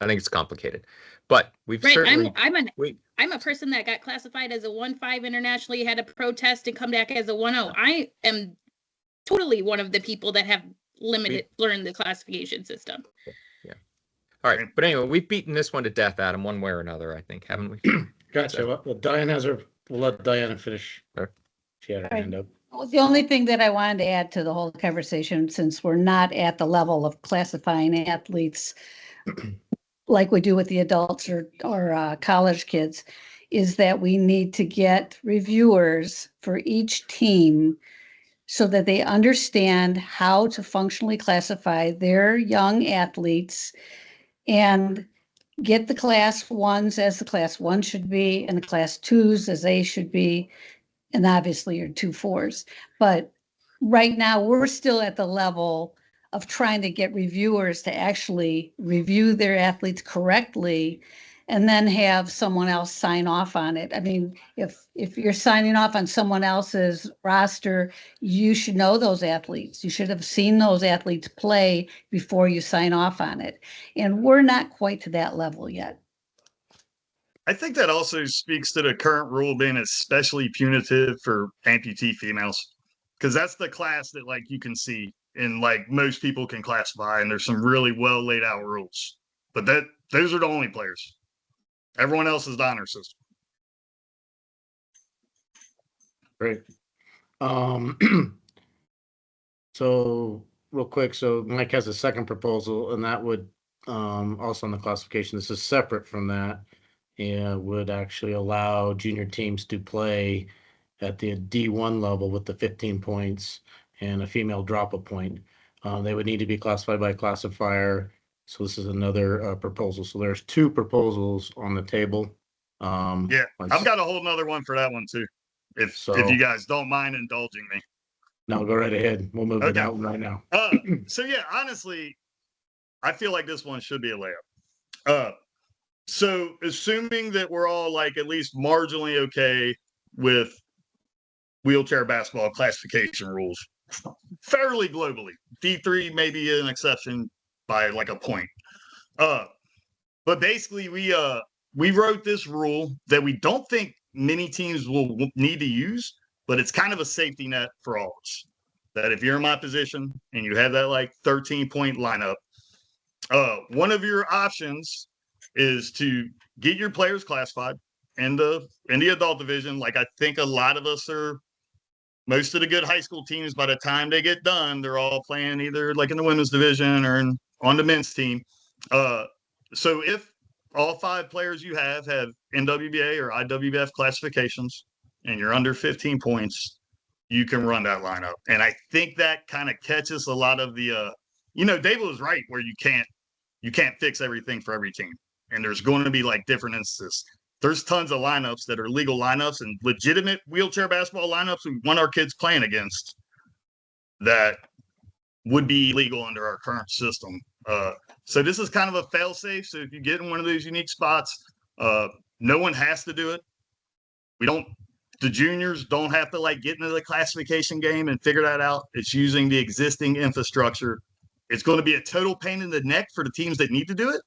I think it's complicated, but we've certainly. I'm a person that got classified as a 1-5 internationally, had a protest and come back as a 1-0. I am totally one of the people that have learned the classification system. Yeah. All right. But anyway, we've beaten this one to death, Adam, one way or another, I think, haven't we? Gotcha. Well, Diane we'll let Diana finish. Sure. She had her hand up. Well, the only thing that I wanted to add to the whole conversation, since we're not at the level of classifying athletes like we do with the adults or college kids, is that we need to get reviewers for each team so that they understand how to functionally classify their young athletes and get the class 1s as the class 1 should be and the class 2s as they should be, and obviously your 2-4s. But right now we're still at the level of trying to get reviewers to actually review their athletes correctly and then have someone else sign off on it. I mean, if you're signing off on someone else's roster, you should know those athletes. You should have seen those athletes play before you sign off on it. And we're not quite to that level yet. I think that also speaks to the current rule being especially punitive for amputee females, because that's the class that like you can see and like most people can classify, and there's some really well laid out rules. But those are the only players. Everyone else is the honor system. Great. So real quick, so Mike has a second proposal, and that would also on the classification. This is separate from that. And would actually allow junior teams to play at the D1 level with the 15 points and a female drop a point. They would need to be classified by a classifier. So this is another proposal. So there's two proposals on the table. Yeah, I've got a whole nother one for that one too. If you guys don't mind indulging me. No, go right ahead. We'll move to that one right now. So yeah, honestly, I feel like this one should be a layup. So assuming that we're all like at least marginally okay with wheelchair basketball classification rules, fairly globally, D3 may be an exception by like a point. But basically we wrote this rule that we don't think many teams will need to use, but it's kind of a safety net for all of us. That if you're in my position and you have that like 13-point lineup, one of your options is to get your players classified in the adult division. Like I think a lot of us are, most of the good high school teams, by the time they get done, they're all playing either like in the women's division or on the men's team. So if all 5 players you have NWBA or IWBF classifications and you're under 15 points, you can run that lineup. And I think that kind of catches a lot of the, David was right where you can't fix everything for every team. And there's going to be like different instances. There's tons of lineups that are legal lineups and legitimate wheelchair basketball lineups we want our kids playing against that would be legal under our current system. So this is kind of a fail safe. So if you get in one of those unique spots, no one has to do it. The juniors don't have to like get into the classification game and figure that out. It's using the existing infrastructure. It's going to be a total pain in the neck for the teams that need to do it.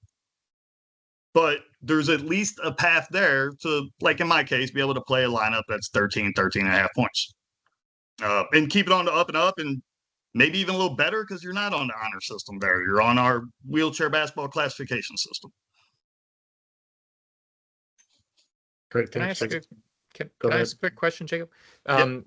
But there's at least a path there to, like in my case, be able to play a lineup that's 13 and a half points. And keep it on the up and up, and maybe even a little better because you're not on the honor system there. You're on our wheelchair basketball classification system. Great. Can I ask a quick question, Jacob? I'm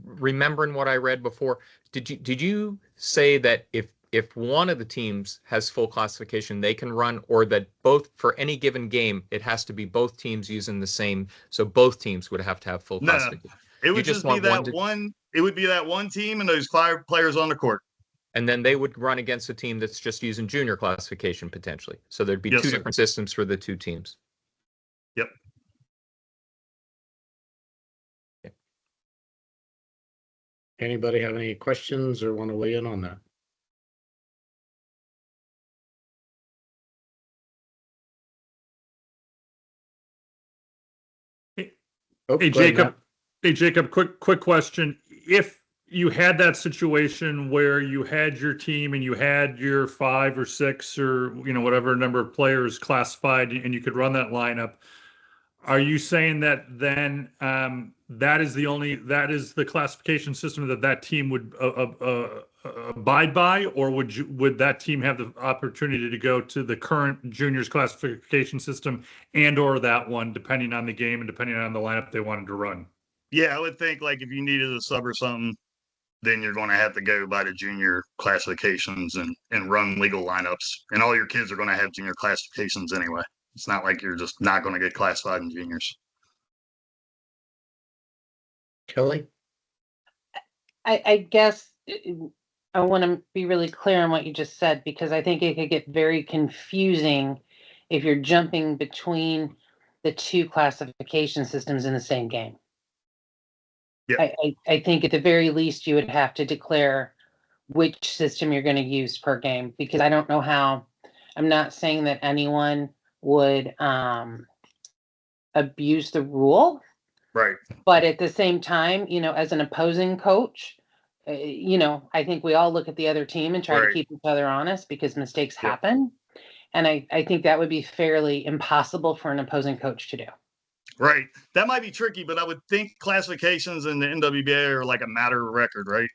remembering what I read before. Did you say that if one of the teams has full classification, they can run, or that both for any given game, it has to be both teams using the same, so both teams would have to have full classification? It would just be that one. It would be that one team and those 5 players on the court. And then they would run against a team that's just using junior classification potentially. So there'd be two different systems for the 2 teams. Yep. Anybody have any questions or want to weigh in on that? Hey, Jacob. Hey, Jacob, quick question. If you had that situation where you had your team and you had your 5 or 6 or, whatever number of players classified and you could run that lineup, are you saying that then that is the classification system that team would abide by, or would that team have the opportunity to go to the current juniors classification system and or that one, depending on the game and depending on the lineup they wanted to run? Yeah, I would think like if you needed a sub or something, then you're going to have to go by the junior classifications and run legal lineups. And all your kids are going to have junior classifications anyway. It's not like you're just not going to get classified in juniors. Kelly? I guess I want to be really clear on what you just said, because I think it could get very confusing if you're jumping between the 2 classification systems in the same game. Yeah. I think at the very least you would have to declare which system you're going to use per game, because I don't know how. I'm not saying that anyone would abuse the rule. Right. But at the same time, as an opposing coach, I think we all look at the other team and try to keep each other honest because mistakes happen. And I think that would be fairly impossible for an opposing coach to do. Right. That might be tricky, but I would think classifications in the NWBA are like a matter of record, right?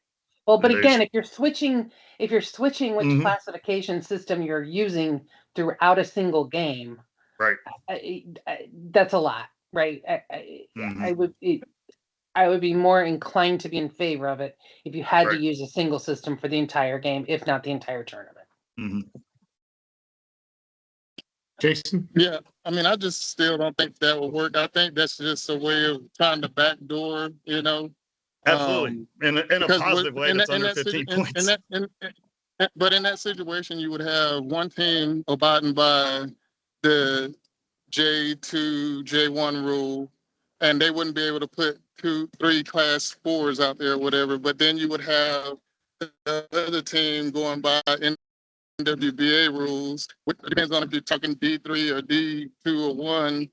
Well, but again, if you're switching which Mhm. classification system you're using throughout a single game, Right. that's a lot, right? I would be more inclined to be in favor of it if you had to use a single system for the entire game, if not the entire tournament. Mm-hmm. Jason? Yeah, I mean, I just still don't think that would work. I think that's just a way of trying to backdoor, Absolutely. In a positive way, that's under 15 points. But in that situation, you would have one team abiding by the J2, J1 rule, and they wouldn't be able to put 2, 3 class 4s out there or whatever. But then you would have the other team going by NWBA rules. It depends on if you're talking D3 or D2 or 1.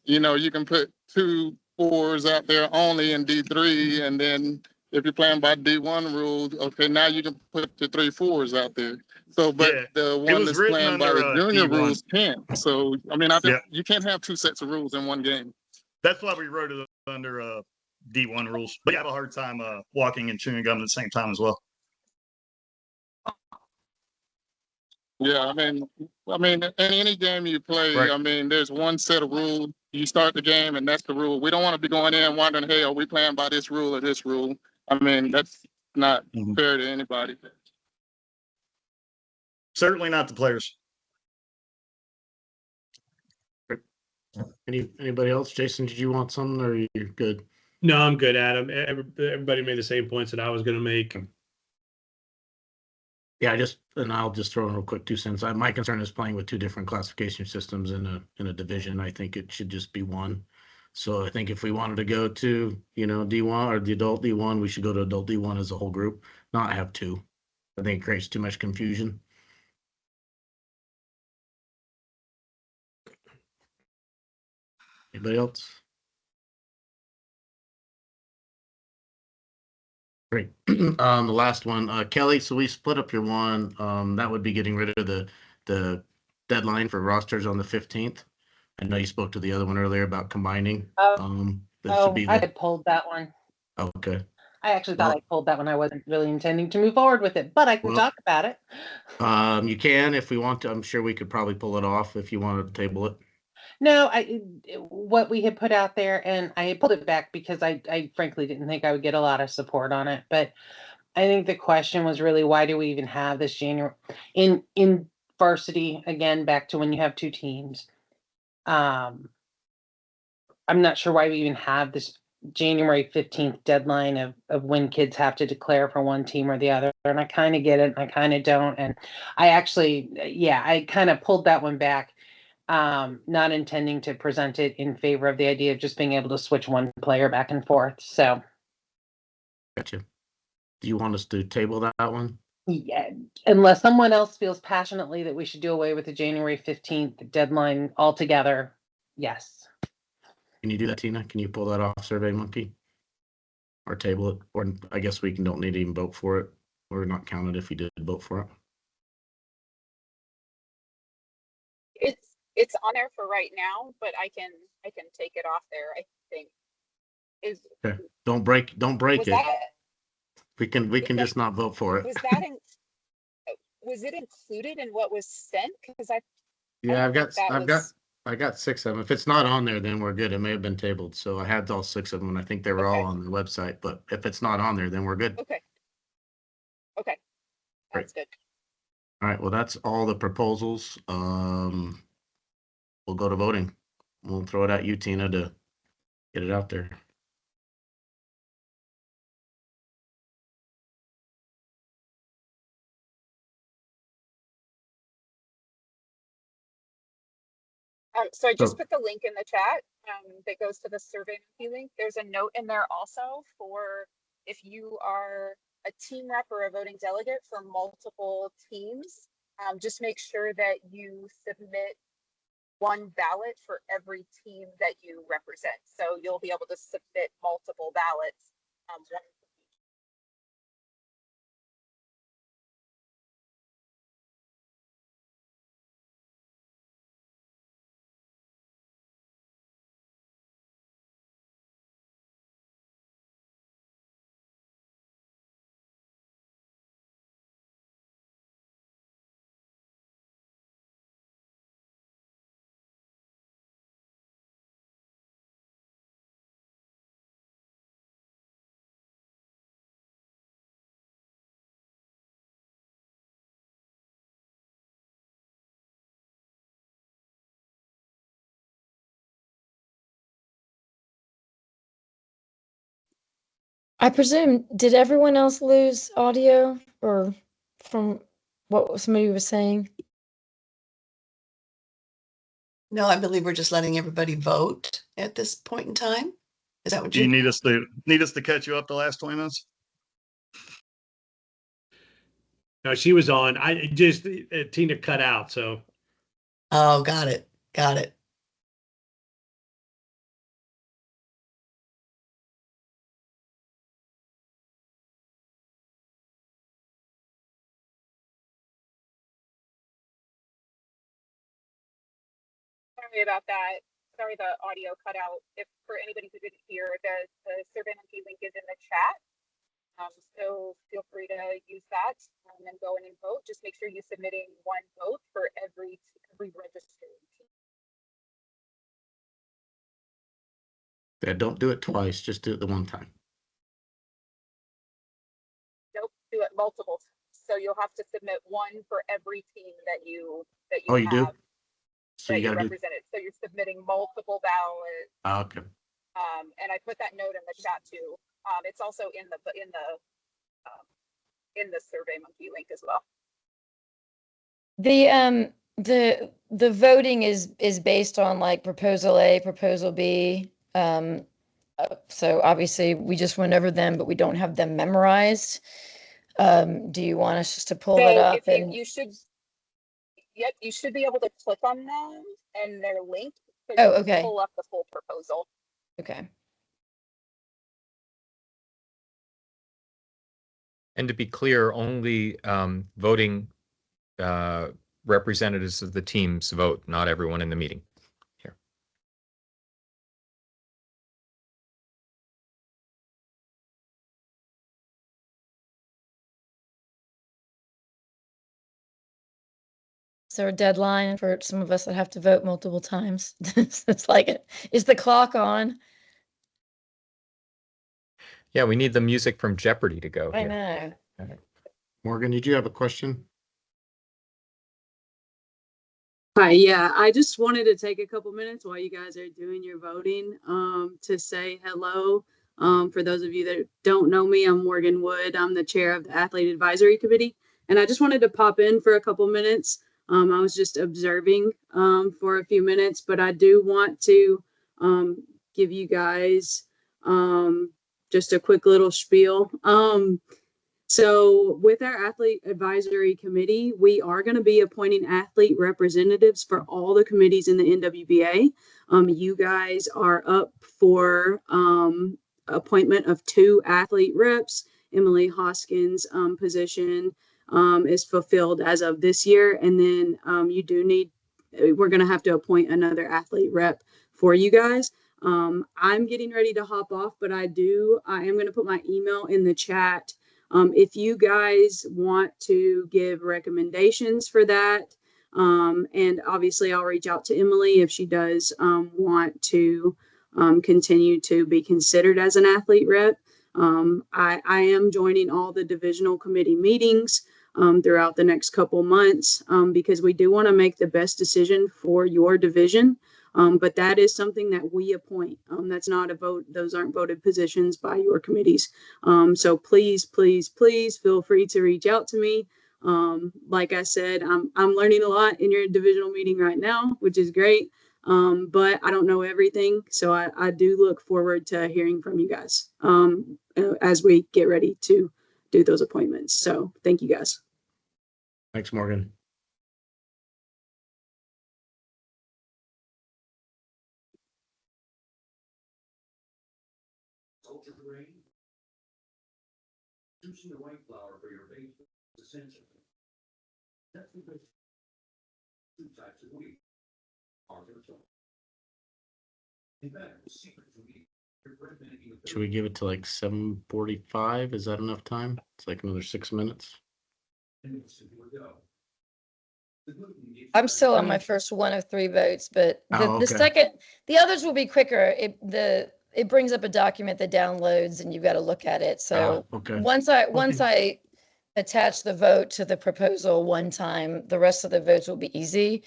You can put 2 4s out there only in D3, and then if you're playing by D1 rules, okay, now you can put the 3 4s out there. So, but the one that's playing by the junior D1 rules can't. So, I mean, I think you can't have 2 sets of rules in one game. That's why we wrote it under D1 rules. But you have a hard time walking and chewing gum at the same time as well. Yeah, I mean, in any game you play, I mean, there's one set of rules. You start the game, and that's the rule. We don't want to be going in wondering, hey, are we playing by this rule or this rule? I mean, that's not fair to anybody. Certainly not the players. Anybody else? Jason, did you want something, or are you good? No, I'm good, Adam. Everybody made the same points that I was going to make. Yeah, I'll just throw in real quick 2 cents. My concern is playing with 2 different classification systems in a division. I think it should just be one. So I think if we wanted to go to, D1 or the adult D1, we should go to adult D1 as a whole group, not have 2. I think it creates too much confusion. Anybody else? Great. The last one, Kelly. So we split up your one. That would be getting rid of the deadline for rosters on the 15th. I know you spoke to the other one earlier about combining. I had pulled that one. Okay. I actually thought I pulled that one. I wasn't really intending to move forward with it, but I can talk about it. You can if we want to. I'm sure we could probably pull it off if you wanted to table it. No, what we had put out there, and I pulled it back because I frankly didn't think I would get a lot of support on it. But I think the question was really, why do we even have this January in varsity again? Back to when you have 2 teams. I'm not sure why we even have this January 15th deadline of when kids have to declare for one team or the other. And I kind of get it, and I kind of don't. And I actually, I kind of pulled that one back. Not intending to present it in favor of the idea of just being able to switch one player back and forth. So, gotcha. Do you want us to table that one? Yeah, unless someone else feels passionately that we should do away with the January 15th deadline altogether, yes. Can you do that, Tina? Can you pull that off, Survey Monkey? Or table it? Or I guess we don't need to even vote for it. We're not counted if you did vote for it. It's on there for right now, but I can take it off there. I think okay. Don't break it. That, we can just not vote for it. Was it included in what was sent? Because I got 6 of them. If it's not on there, then we're good. It may have been tabled. So I had all 6 of them, and I think they were all on the website. But if it's not on there, then we're good. Okay. That's good. All right. Well, that's all the proposals. We'll go to voting. We'll throw it at you, Tina, to get it out there. So I just put the link in the chat that goes to the Survey Monkey link. There's a note in there also for if you are a team rep or a voting delegate for multiple teams, just make sure that you submit one ballot for every team that you represent. So you'll be able to submit multiple ballots. One for each. I presume, did everyone else lose audio or from what somebody was saying? No, I believe we're just letting everybody vote at this point in time. Is that what Do you need us to catch you up the last 20 minutes? No, she was on. I just Tina cut out. So. Oh, got it. Got it. Sorry about that. Sorry, the audio cut out. If for anybody who didn't hear, the SurveyMonkey link is in the chat. So feel free to use that and go in and vote. Just make sure you're submitting one vote for every registered team. Yeah, don't do it twice. Just do it the one time. Nope, do it multiple times. So you'll have to submit one for every team that you Oh, you have. do? So that you you got to do. represented. So you're submitting multiple ballots. Okay. And I put that note in the chat too. It's also in the SurveyMonkey link as well. The voting is based on like proposal A, proposal B. So obviously we just went over them, but we don't have them memorized. Do you want us just to pull that up? If you should, yep, you should be able to click on them and they're linked. So Oh, you okay. can pull up the full proposal. Okay. And to be clear, only voting representatives of the teams vote, not everyone in the meeting. Here. Is there a deadline for some of us that have to vote multiple times? It's like, is the clock on? Yeah, we need the music from Jeopardy to go I here. know. All right. Morgan, did you have a question? Hi, yeah, I just wanted to take a couple minutes while you guys are doing your voting to say hello. For those of you that don't know me, I'm Morgan Wood. I'm the chair of the Athlete Advisory Committee, and I just wanted to pop in for a couple minutes. I was just observing for a few minutes, but I do want to give you guys just a quick little spiel. So with our Athlete Advisory Committee, we are going to be appointing athlete representatives for all the committees in the NWBA. You guys are up for appointment of 2 athlete reps. Emily Hoskins' position is fulfilled as of this year. And then we're going to have to appoint another athlete rep for you guys. I'm getting ready to hop off, but I am going to put my email in the chat. If you guys want to give recommendations for that, and obviously I'll reach out to Emily if she does want to continue to be considered as an athlete rep. I am joining all the divisional committee meetings throughout the next couple months because we do want to make the best decision for your division. But that is something that we appoint. That's not a vote. Those aren't voted positions by your committees. So please, please, please feel free to reach out to me. Like I said, I'm learning a lot in your divisional meeting right now, which is great. But I don't know everything. So I do look forward to hearing from you guys as we get ready to do those appointments. So thank you guys. Thanks, Morgan. Should we give it to like 7:45? Is that enough time? It's like another 6 minutes. I'm still on my first one of 3 votes, but Oh, the okay. second, the others will be quicker. It brings up a document that downloads and you've got to look at it. So Okay. once I attach the vote to the proposal one time, the rest of the votes will be easy.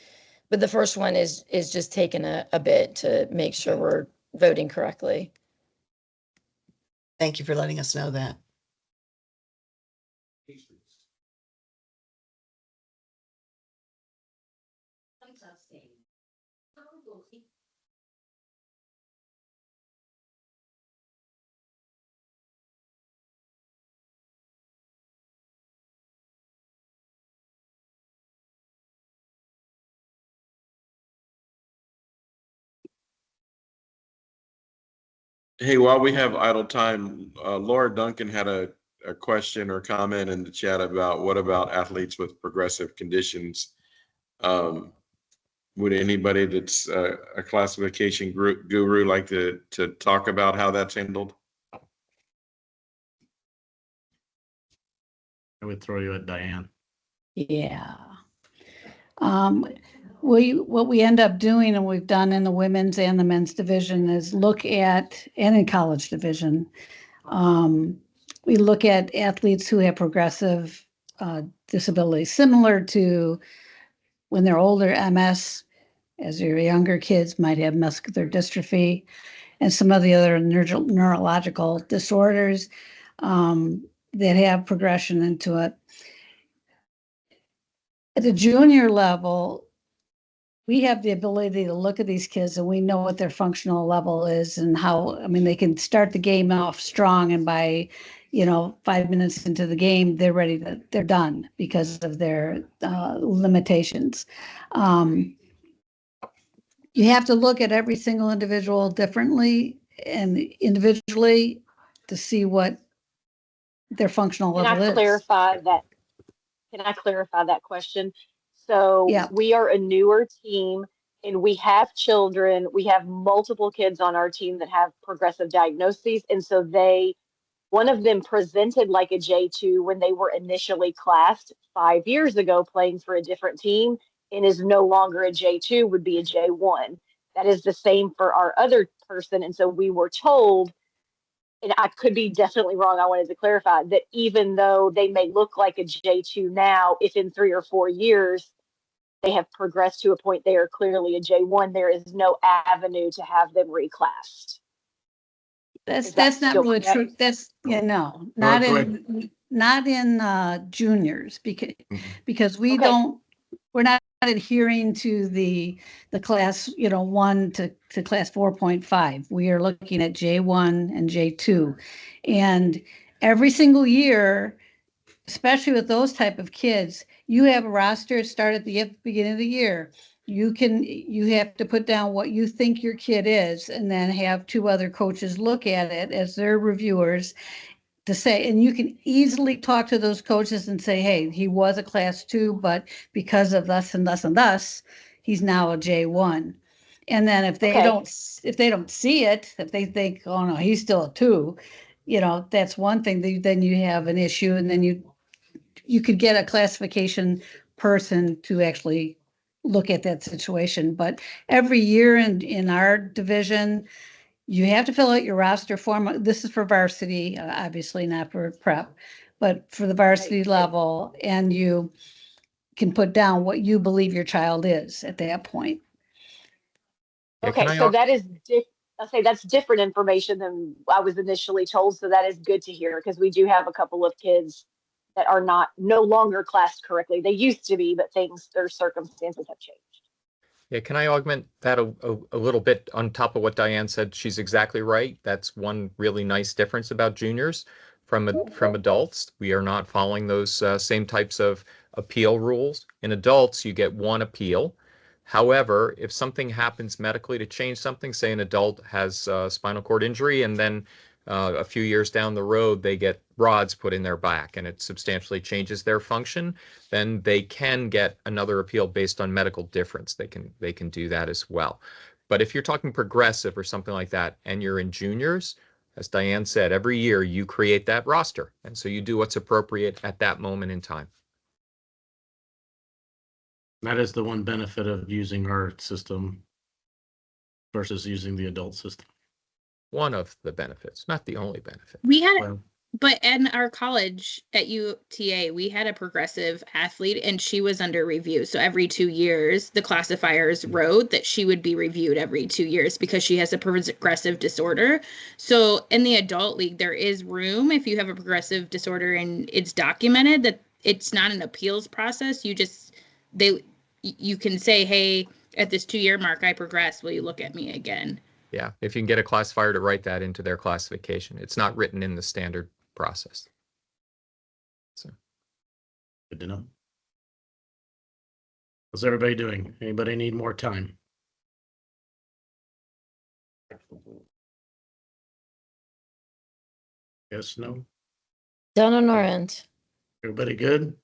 But the first one is just taking a bit to make sure we're voting correctly. Thank you for letting us know that. Hey, while we have idle time, Laura Duncan had a question or comment in the chat about what about athletes with progressive conditions? Would anybody that's a classification guru like to talk about how that's handled? I would throw you at Diane. Yeah. What we end up doing, and we've done in the women's and the men's division, is look at, and in college division, we look at athletes who have progressive disabilities, similar to when they're older, MS, as your younger kids might have muscular dystrophy, and some of the other neurological disorders that have progression into it. At the junior level, we have the ability to look at these kids and we know what their functional level is and how, I mean, they can start the game off strong and by, 5 minutes into the game, they're done because of their limitations. You have to look at every single individual differently and individually to see what their functional level is. Can I clarify that question? So Yeah. we are a newer team and we have children. We have multiple kids on our team that have progressive diagnoses. And so one of them presented like a J2 when they were initially classed 5 years ago playing for a different team and is no longer a J2, would be a J1. That is the same for our other person. And so we were told, and I could be definitely wrong, I wanted to clarify that even though they may look like a J2 now, if in 3 or 4 years they have progressed to a point they are clearly a J1, there is no avenue to have them reclassed. That's not really true. That's not in juniors because we're not adhering to the class 1 to class 4.5. We are looking at J1 and J2, and every single year, especially with those type of kids, you have a roster start at the beginning of the year. You have to put down what you think your kid is and then have 2 other coaches look at it as their reviewers to say, and you can easily talk to those coaches and say, hey, he was a class 2, but because of thus and thus and thus, he's now a J1. And then if they don't see it, if they think, oh no, he's still a 2, that's one thing. Then you have an issue, and then you could get a classification person to actually look at that situation. But every year in our division, you have to fill out your roster form. This is for varsity, obviously not for prep, but for the varsity level, and you can put down what you believe your child is at that point. Okay, so that is I'll say that's different information than I was initially told. So that is good to hear because we do have a couple of kids that are no longer classed correctly. They used to be, but their circumstances have changed. Yeah, can I augment that a little bit on top of what Diane said? She's exactly right. That's one really nice difference about juniors from adults. We are not following those same types of appeal rules. In adults, you get 1 appeal. However, if something happens medically to change something, say an adult has spinal cord injury and then a few years down the road, they get rods put in their back and it substantially changes their function, then they can get another appeal based on medical difference. They can do that as well. But if you're talking progressive or something like that, and you're in juniors, as Diane said, every year you create that roster. And so you do what's appropriate at that moment in time. That is the one benefit of using our system versus using the adult system. One of the benefits, not the only benefit. We had, Well, but in our college at UTA, we had a progressive athlete and she was under review. So every 2 years, the classifiers wrote that she would be reviewed every 2 years because she has a progressive disorder. So in the adult league, there is room if you have a progressive disorder and it's documented that it's not an appeals process. You can say, hey, at this 2-year mark, I progressed. Will you look at me again? Yeah, if you can get a classifier to write that into their classification. It's not written in the standard process. So good to know. How's everybody doing? Anybody need more time? Yes, no? Done on our end. Everybody good?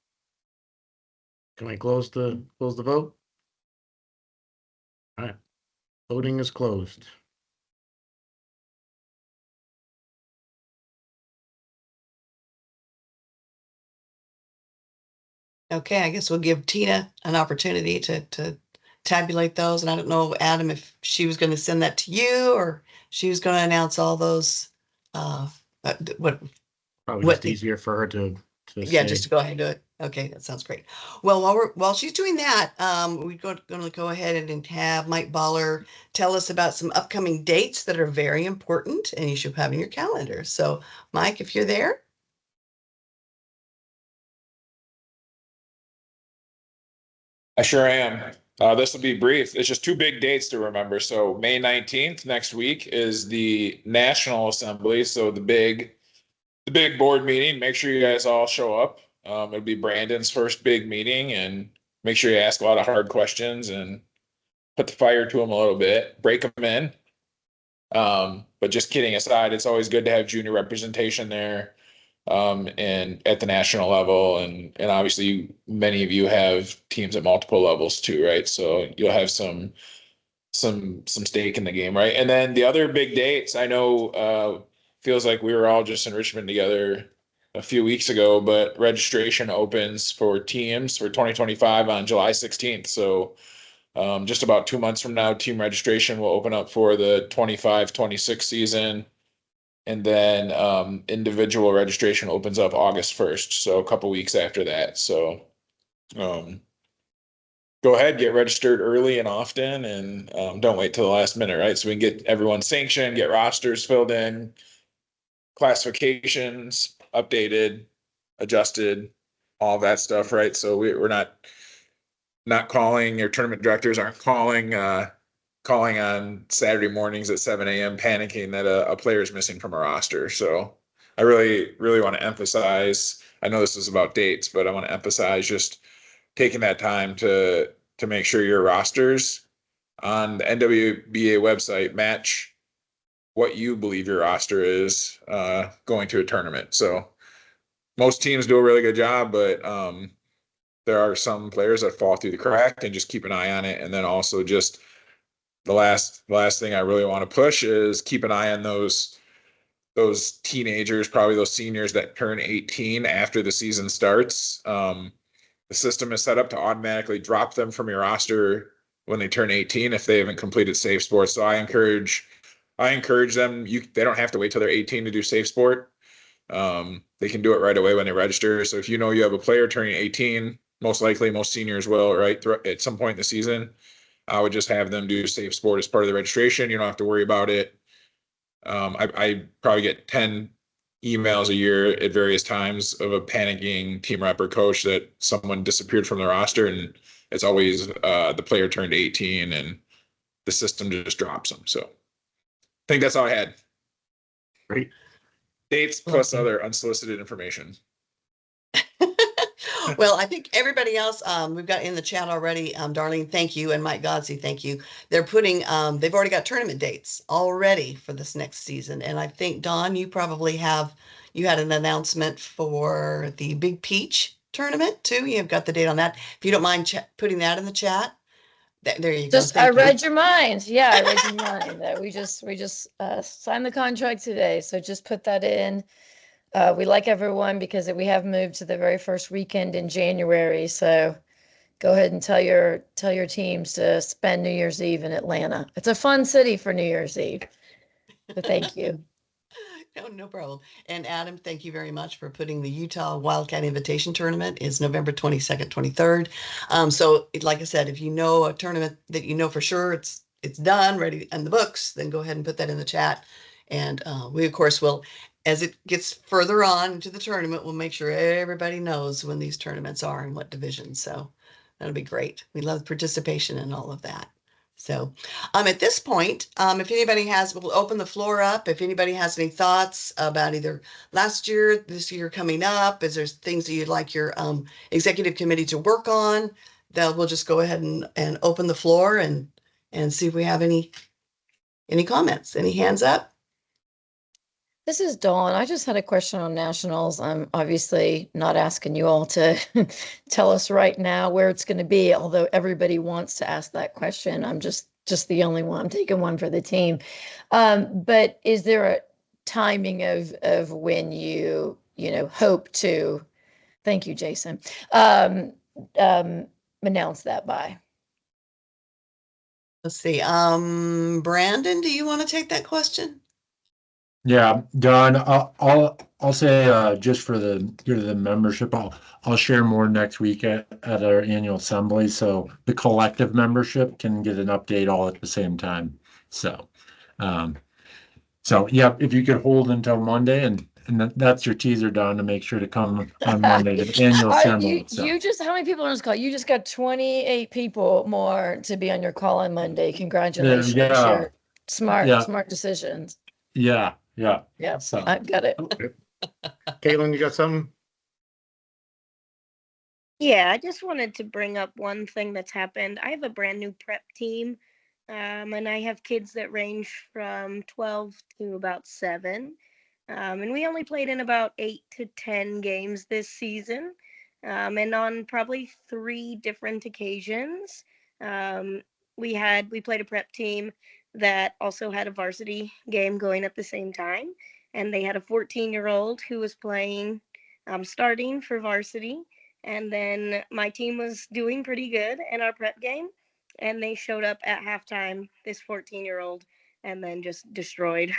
Can we close the vote? All right. Voting is closed. Okay, I guess we'll give Tina an opportunity to tabulate those. And I don't know, Adam, if she was going to send that to you or she was going to announce all those. What? Probably What just easier for her to Yeah, say. just to go ahead and do it. Okay, that sounds great. Well, while she's doing that, we're going to go ahead and have Mike Baller tell us about some upcoming dates that are very important and you should have in your calendar. So, Mike, if you're there. I sure am. This will be brief. It's just 2 big dates to remember. So May 19th, next week, is the National Assembly. So the big board meeting. Make sure you guys all show up. It'll be Brandon's first big meeting, and make sure you ask a lot of hard questions and put the fire to them a little bit, break them in. But just kidding aside, it's always good to have junior representation there. And at the national level, and obviously many of you have teams at multiple levels too, right? So you'll have some stake in the game, right? And then the other big dates, I know feels like we were all just in Richmond together a few weeks ago, but registration opens for teams for 2025 on July 16th. So just about 2 months from now, team registration will open up for the 25-26 season. And then individual registration opens up August 1st, so a couple weeks after that. So go ahead, get registered early and often, and don't wait till the last minute, right? So we can get everyone sanctioned, get rosters filled in, classifications updated, adjusted, all that stuff, right? So we're not calling, your tournament directors aren't calling on Saturday mornings at 7 a.m. panicking that a player is missing from a roster. So I really, really want to emphasize, I know this is about dates, but I want to emphasize just taking that time to make sure your rosters on the NWBA website match what you believe your roster is going to a tournament. So most teams do a really good job, but there are some players that fall through the crack, and just keep an eye on it. And then also just the last thing I really want to push is keep an eye on those teenagers, probably those seniors that turn 18 after the season starts. The system is set up to automatically drop them from your roster when they turn 18 if they haven't completed Safe Sport. So I encourage them. They don't have to wait till they're 18 to do Safe Sport. They can do it right away when they register. So if you know you have a player turning 18, most likely most seniors will, right, at some point in the season, I would just have them do Safe Sport as part of the registration. You don't have to worry about it. I probably get 10 emails a year at various times of a panicking team rep or coach that someone disappeared from the roster, and it's always the player turned 18 and the system just drops them. So I think that's all I had. Great. Dates plus other unsolicited information. Well, I think everybody else, we've got in the chat already. Darlene, thank you. And Mike Godsey, thank you. They're putting, they've already got tournament dates already for this next season. And I think, Dawn, you probably have, you had an announcement for the Big Peach tournament too. You've got the date on that. If you don't mind putting that in the chat. There you go. Just, I Thank you. read your mind. Yeah, I read your mind. We just signed the contract today. So just put that in. We like everyone because we have moved to the very first weekend in January. So go ahead and tell your teams to spend New Year's Eve in Atlanta. It's a fun city for New Year's Eve. So thank you. No problem. And Adam, thank you very much for putting the Utah Wildcat Invitation Tournament is November 22nd, 23rd. So like I said, if you know a tournament that you know for sure it's done, ready in the books, then go ahead and put that in the chat. And we of course will, as it gets further on into the tournament, we'll make sure everybody knows when these tournaments are and what divisions. So that'll be great. We love participation in all of that. So at this point, if anybody has, we'll open the floor up. If anybody has any thoughts about either last year, this year coming up, is there things that you'd like your executive committee to work on, then we'll just go ahead and open the floor and see if we have any comments, any hands up. This is Dawn. I just had a question on nationals. I'm obviously not asking you all to tell us right now where it's going to be, although everybody wants to ask that question. I'm just the only one. I'm taking one for the team. But is there a timing of when you hope to, thank you, Jason, announce that by? Let's see. Brandon, do you want to take that question? Yeah, Don, I'll say just for the membership, I'll share more next week at our annual assembly, so the collective membership can get an update all at the same time. So yeah, if you could hold until Monday, and that's your teaser, Don, to make sure to come on Monday to the annual assembly. You just, how many people on this call? You just got 28 people more to be on your call on Monday. Congratulations. Yeah. Smart decisions. Yeah. Yeah, So I got it. Caitlin, you got something? Yeah, I just wanted to bring up one thing that's happened. I have a brand new prep team, and I have kids that range from 12 to about 7. And we only played in about 8 to 10 games this season. And on probably 3 different occasions, we played a prep team that also had a varsity game going at the same time. And they had a 14-year-old who was playing, starting for varsity. And then my team was doing pretty good in our prep game. And they showed up at halftime, this 14-year-old, and then just destroyed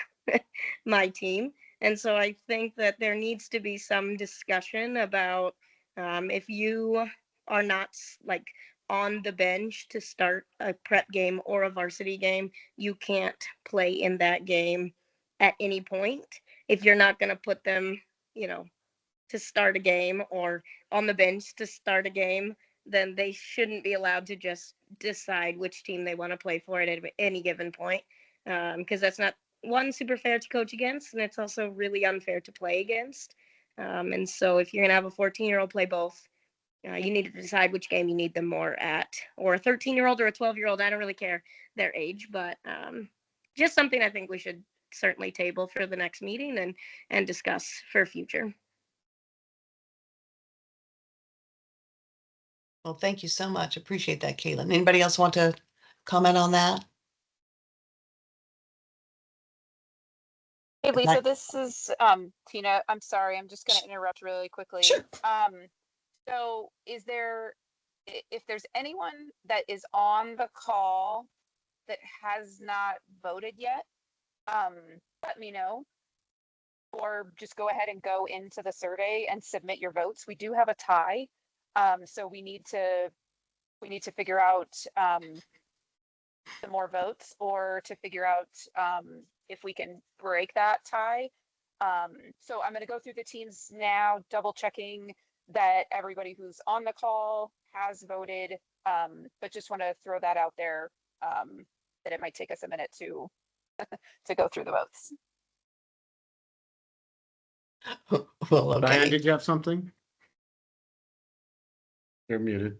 my team. And so I think that there needs to be some discussion about if you are not like on the bench to start a prep game or a varsity game, you can't play in that game at any point. If you're not going to put them, to start a game or on the bench to start a game, then they shouldn't be allowed to just decide which team they want to play for at any given point. Because that's not, one, super fair to coach against, and it's also really unfair to play against. And so if you're going to have a 14-year-old play both, you need to decide which game you need them more at, or a 13-year-old or a 12-year-old. I don't really care their age, but just something I think we should certainly table for the next meeting and discuss for future. Well, thank you so much. Appreciate that, Caitlin. Anybody else want to comment on that? Hey, Lisa, this is Tina. I'm sorry, I'm just going to interrupt really quickly. Sure. So if there's anyone that is on the call that has not voted yet, let me know, or just go ahead and go into the survey and submit your votes. We do have a tie, so we need to figure out the more votes, or to figure out if we can break that tie. So I'm going to go through the teams now, double checking that everybody who's on the call has voted, but just want to throw that out there, that it might take us a minute to go through the votes. Well, okay. Diane, did you have something? They're muted.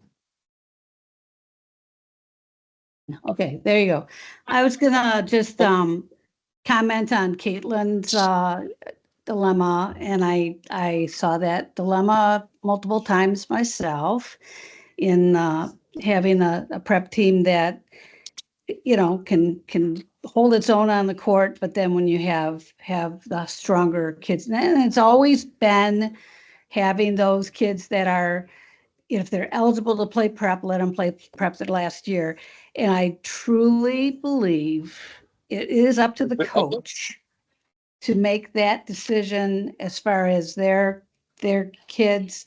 Okay, there you go. I was gonna just comment on Caitlin's dilemma, and I saw that dilemma multiple times myself in having a prep team that can hold its own on the court, but then when you have the stronger kids, and it's always been having those kids that are, if they're eligible to play prep, let them play prep the last year. And I truly believe it is up to the coach to make that decision as far as their kids.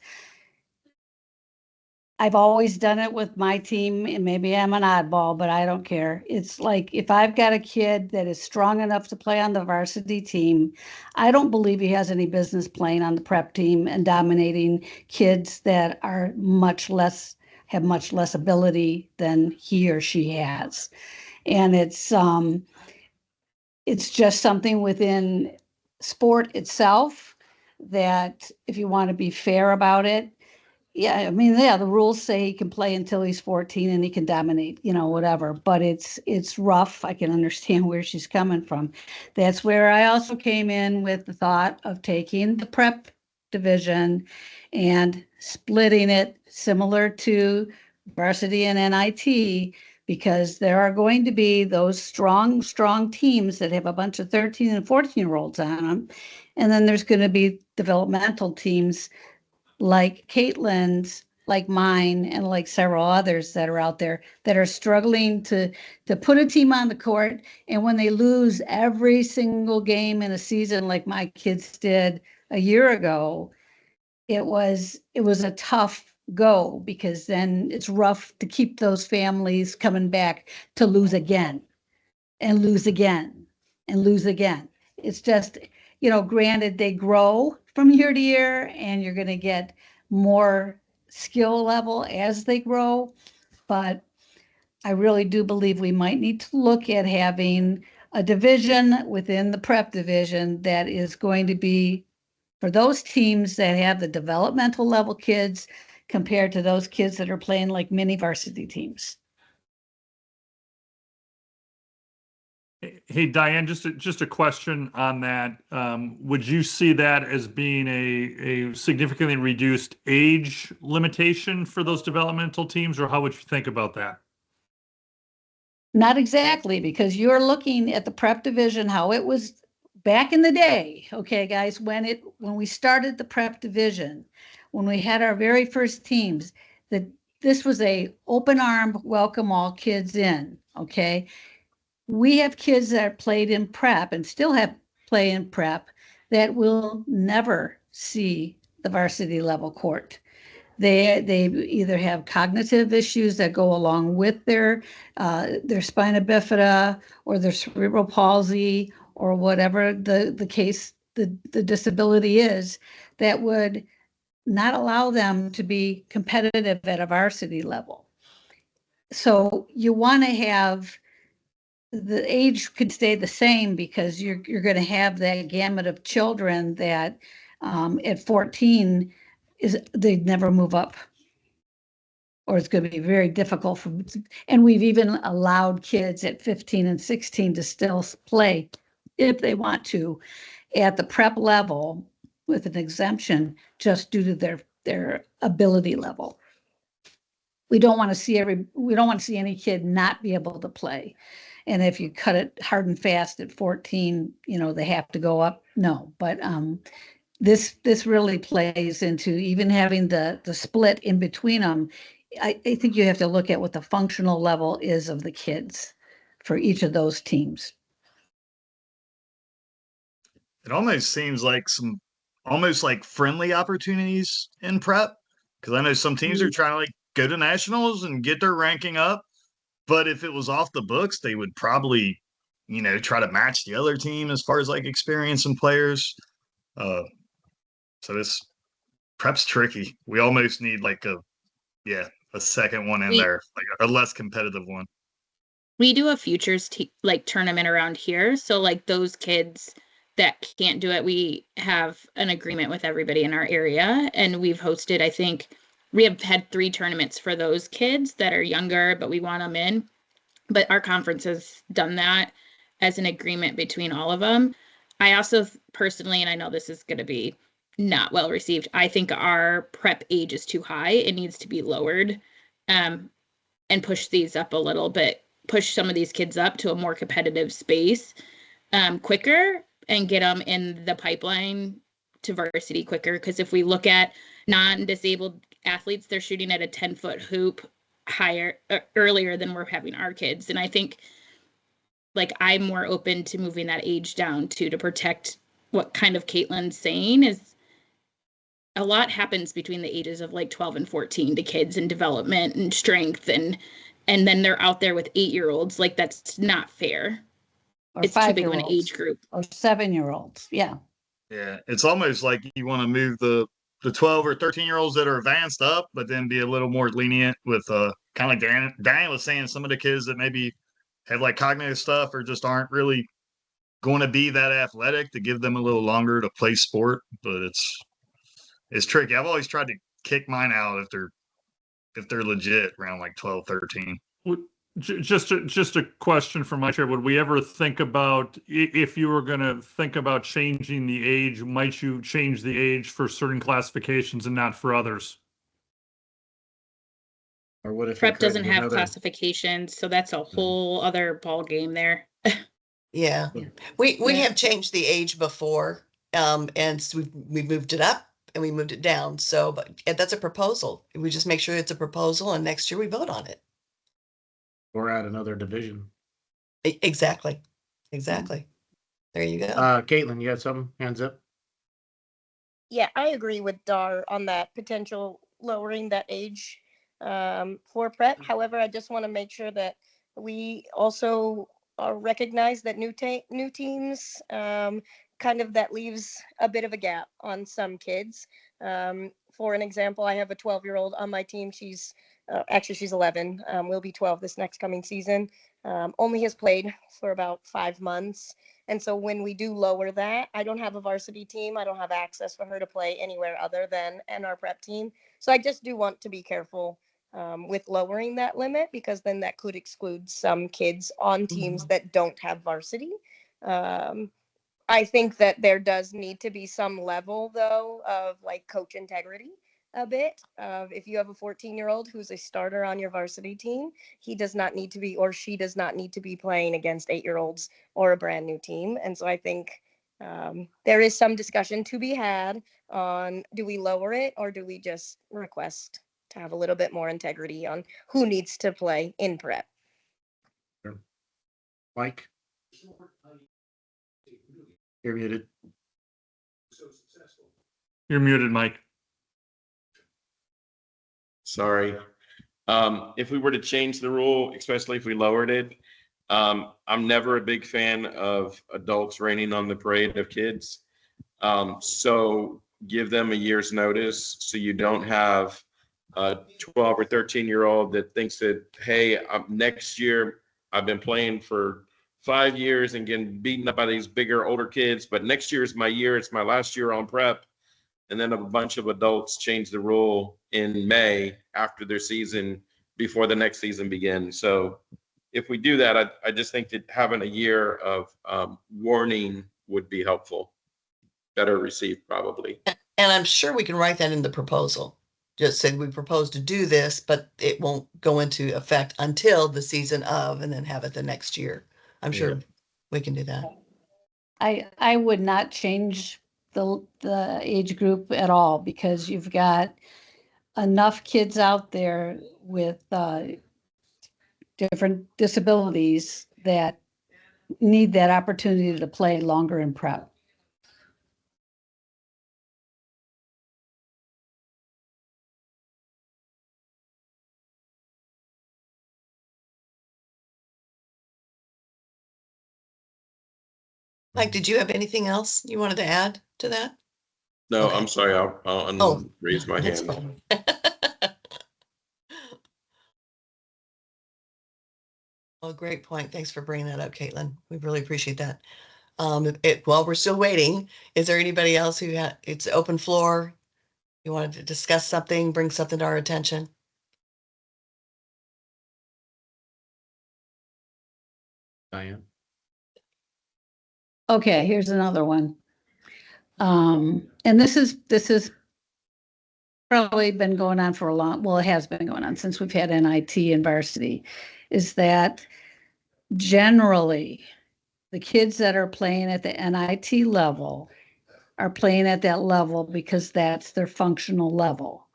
I've always done it with my team, and maybe I'm an oddball, but I don't care. It's like if I've got a kid that is strong enough to play on the varsity team, I don't believe he has any business playing on the prep team and dominating kids that are have much less ability than he or she has. And it's just something within sport itself that if you want to be fair about it, yeah, I mean, yeah, the rules say he can play until he's 14 and he can dominate, whatever. But it's rough. I can understand where she's coming from. That's where I also came in with the thought of taking the prep division and splitting it similar to varsity and NIT, because there are going to be those strong teams that have a bunch of 13 and 14-year-olds on them. And then there's going to be developmental teams like Caitlin's, like mine, and like several others that are out there that are struggling to put a team on the court. And when they lose every single game in a season, like my kids did a year ago, it was a tough go, because then it's rough to keep those families coming back to lose again and lose again and lose again. It's just, granted, they grow from year to year and you're going to get more skill level as they grow. But I really do believe we might need to look at having a division within the prep division that is going to be for those teams that have the developmental level kids compared to those kids that are playing like mini varsity teams. Hey, Diane, just a question on that. Would you see that as being a significantly reduced age limitation for those developmental teams, or how would you think about that? Not exactly, because you're looking at the prep division, how it was back in the day. Okay, guys, when we started the prep division, when we had our very first teams, this was a open arm, welcome all kids in. Okay. We have kids that played in prep and still have play in prep that will never see the varsity level court. They either have cognitive issues that go along with their spina bifida or their cerebral palsy or whatever the case, the disability is, that would not allow them to be competitive at a varsity level. So you want to have the age could stay the same, because you're going to have that gamut of children that at 14 they'd never move up, or it's going to be very difficult for. And we've even allowed kids at 15 and 16 to still play if they want to at the prep level with an exemption, just due to their ability level. We don't want to see any kid not be able to play. And if you cut it hard and fast at 14, they have to go up. No, but this really plays into even having the split in between them. I think you have to look at what the functional level is of the kids for each of those teams. It almost seems like some almost like friendly opportunities in prep, because I know some teams are trying to like go to nationals and get their ranking up. But if it was off the books, they would probably, try to match the other team as far as like experience and players. So this prep's tricky. We almost need like a second one in there, like a less competitive one. We do a futures tournament around here. So like those kids that can't do it, we have an agreement with everybody in our area, and we've hosted, I think, we have had 3 tournaments for those kids that are younger, but we want them in. But our conference has done that as an agreement between all of them. I also personally, and I know this is going to be not well received, I think our prep age is too high. It needs to be lowered, and push these up a little bit, push some of these kids up to a more competitive space quicker, and get them in the pipeline to varsity quicker. Because if we look at non-disabled athletes, they're shooting at a 10-foot hoop higher earlier than we're having our kids. And I think, like, I'm more open to moving that age down to protect what kind of Caitlin's saying is a lot happens between the ages of like 12 and 14 to kids and development and strength, and then they're out there with 8-year-olds. Like, that's not fair. Or It's too big of an 5-year-olds. age group. Or 7-year-olds. Yeah. Yeah, it's almost like you want to move the 12 or 13-year-olds that are advanced up, but then be a little more lenient with kind of like Dan was saying, some of the kids that maybe have like cognitive stuff or just aren't really going to be that athletic, to give them a little longer to play sport. But it's tricky. I've always tried to kick mine out if they're legit around like 12, 13. Just a question from my chair. Would we ever think about, if you were going to think about changing the age, might you change the age for certain classifications and not for others? Or what if Prep doesn't have classifications, so that's a whole other ball game there. Yeah, we have changed the age before, and so we moved it up and we moved it down. So, but that's a proposal. We just make sure it's a proposal, and next year we vote on it. Or add another division. Exactly. There you go. Caitlin, you had something? Hands up. Yeah, I agree with Dar on that potential lowering that age for prep. However, I just want to make sure that we also recognize that new teams kind of, that leaves a bit of a gap on some kids. For an example, I have a 12-year-old on my team. She's actually, she's 11, will be 12 this next coming season. Only has played for about 5 months. And so when we do lower that, I don't have a varsity team. I don't have access for her to play anywhere other than our prep team. So I just do want to be careful with lowering that limit, because then that could exclude some kids on teams that don't have varsity. I think that there does need to be some level, though, of like coach integrity. A bit of, if you have a 14-year-old who's a starter on your varsity team, he does not need to be, or she does not need to be playing against 8-year-olds or a brand new team. And so I think there is some discussion to be had on, do we lower it, or do we just request to have a little bit more integrity on who needs to play in prep? Mike, you're muted. You're muted, Mike. Sorry. If we were to change the rule, especially if we lowered it, I'm never a big fan of adults raining on the parade of kids. So give them a year's notice, so you don't have a 12 or 13-year-old that thinks that, hey, next year I've been playing for 5 years and getting beaten up by these bigger, older kids, but next year is my year. It's my last year on prep. And then a bunch of adults change the rule in May after their season, before the next season begins. So if we do that, I just think that having a year of warning would be helpful. Better received, probably. And I'm sure we can write that in the proposal. Just say we propose to do this, but it won't go into effect until the season of, and then have it the next year. I'm sure we can do that. I would not change the age group at all, because you've got enough kids out there with different disabilities that need that opportunity to play longer in prep. Mike, did you have anything else you wanted to add to that? No, I'm sorry. I'll raise my hand. Well, great point. Thanks for bringing that up, Caitlin. We really appreciate that. While we're still waiting, is there anybody else who it's open floor? You wanted to discuss something, bring something to our attention? Diane. Okay, here's another one. And this is probably been going on for a long, well, it has been going on since we've had NIT and varsity, is that generally the kids that are playing at the NIT level are playing at that level because that's their functional level.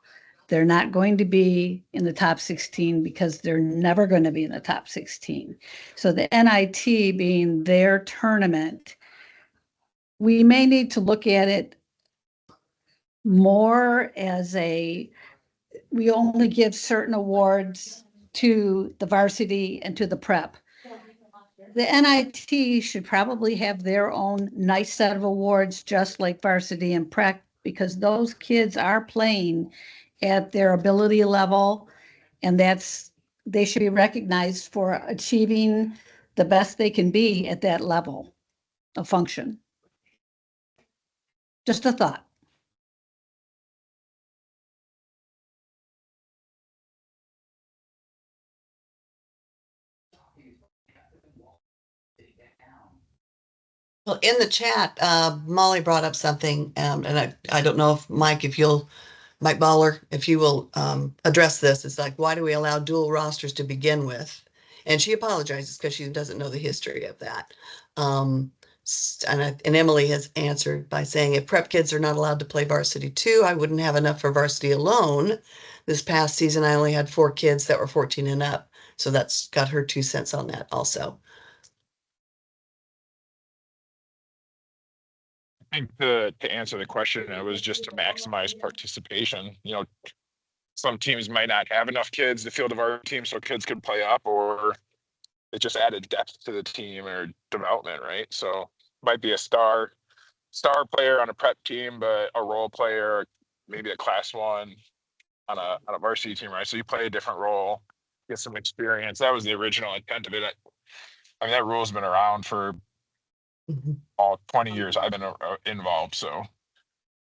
They're not going to be in the top 16 because they're never going to be in the top 16. So the NIT being their tournament, we may need to look at it more as we only give certain awards to the varsity and to the prep. The NIT should probably have their own nice set of awards, just like varsity and prep, because those kids are playing at their ability level, and they should be recognized for achieving the best they can be at that level of function. Just a thought. Well, in the chat, Molly brought up something, and I don't know if Mike Baller, if you will address this. It's like, why do we allow dual rosters to begin with? And she apologizes because she doesn't know the history of that. And Emily has answered by saying, if prep kids are not allowed to play varsity too, I wouldn't have enough for varsity alone. This past season, I only had 4 kids that were 14 and up. So that's got her 2 cents on that also. I think to answer the question, it was just to maximize participation. Some teams might not have enough kids to field of our team so kids could play up, or it just added depth to the team or development, right? So might be a star player on a prep team, but a role player, maybe a class 1 on a varsity team, right? So you play a different role, get some experience. That was the original intent of it. I mean, that rule's been around for all 20 years I've been involved. So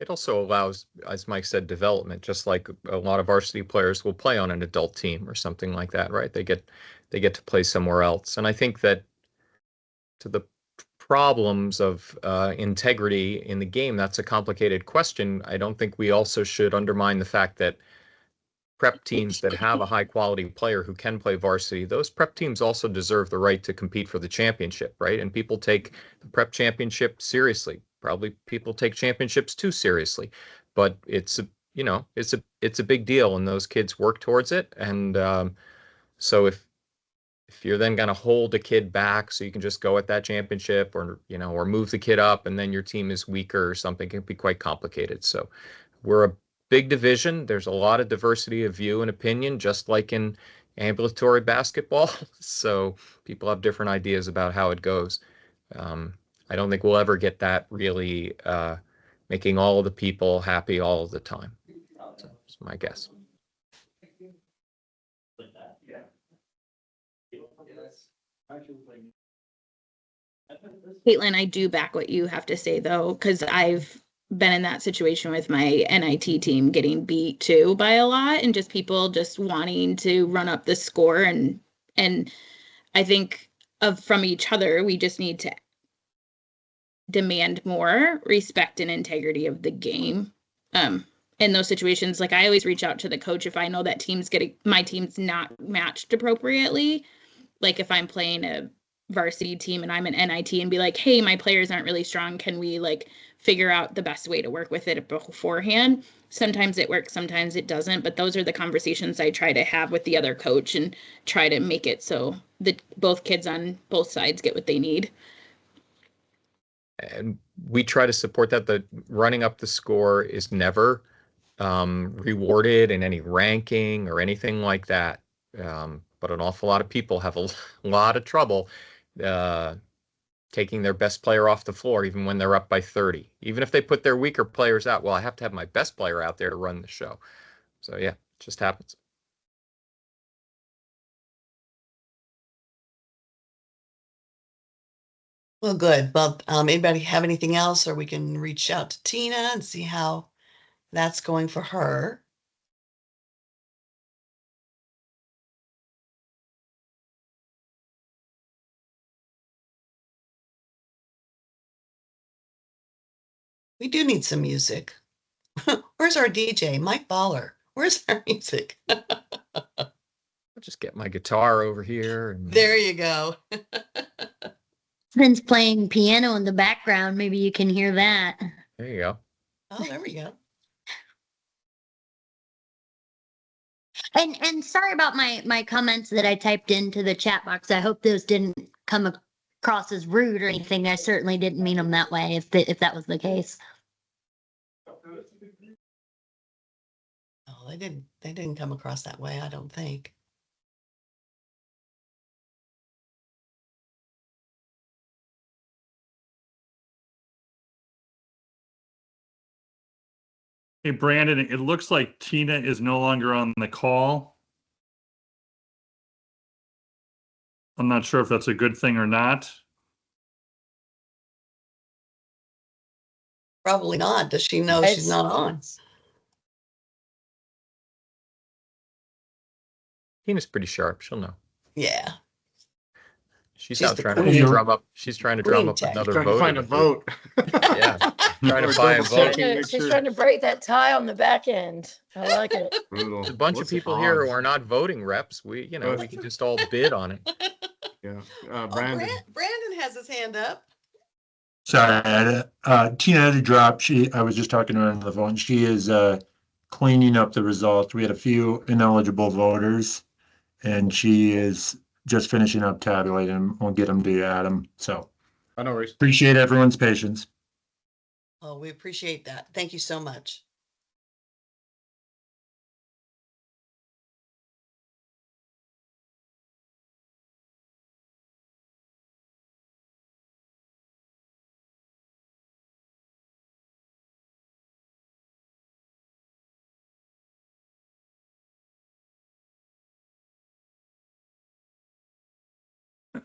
it also allows, as Mike said, development, just like a lot of varsity players will play on an adult team or something like that, right? They get to play somewhere else. And I think that to the problems of integrity in the game, that's a complicated question. I don't think we also should undermine the fact that prep teams that have a high quality player who can play varsity, those prep teams also deserve the right to compete for the championship, right? And people take the prep championship seriously. Probably people take championships too seriously, but it's a big deal, and those kids work towards it. And so if you're then going to hold a kid back so you can just go at that championship, or move the kid up and then your team is weaker or something, it can be quite complicated. So we're a big division. There's a lot of diversity of view and opinion, just like in ambulatory basketball. So people have different ideas about how it goes. I don't think we'll ever get that really making all of the people happy all of the time. So that's my guess. Caitlin, I do back what you have to say though, because I've been in that situation with my NIT team getting beat too by a lot, and just people just wanting to run up the score, and I think from each other, we just need to demand more respect and integrity of the game. In those situations, like I always reach out to the coach if I know that my team's not matched appropriately. Like if I'm playing a varsity team and I'm an NIT, and be like, hey, my players aren't really strong. Can we figure out the best way to work with it beforehand? Sometimes it works, sometimes it doesn't. But those are the conversations I try to have with the other coach and try to make it so that both kids on both sides get what they need. And we try to support that. The running up the score is never rewarded in any ranking or anything like that. But an awful lot of people have a lot of trouble taking their best player off the floor, even when they're up by 30. Even if they put their weaker players out, well, I have to have my best player out there to run the show. So yeah, it just happens. Well, good. Well, anybody have anything else, or we can reach out to Tina and see how That's going for her. We do need some music. Where's our DJ, Mike Baller? Where's our music? I'll just get my guitar over here. And... There you go. Ben's playing piano in the background. Maybe you can hear that. There you go. Oh, there we go. And sorry about my comments that I typed into the chat box. I hope those didn't come across as rude or anything. I certainly didn't mean them that way. If that was the case. Oh, they didn't come across that way, I don't think. Hey, Brandon, it looks like Tina is no longer on the call. I'm not sure if that's a good thing or not. Probably not. Does she know she's not on? Tina's pretty sharp. She'll know. Yeah. She's out trying to drum up. She's trying to drum up another vote. Trying to find a vote. Yeah. Trying to buy a vote. She's trying to break that tie on the back end. I like it. There's a bunch of people here who are not voting reps. We can just all bid on it. Yeah. Brandon has his hand up. Sorry, Tina had to drop. I was just talking to her on the phone. She is cleaning up the results. We had a few ineligible voters, and she is just finishing up tabulating them. We'll get them to you, Adam. So I know. Appreciate everyone's patience. Oh, we appreciate that. Thank you so much.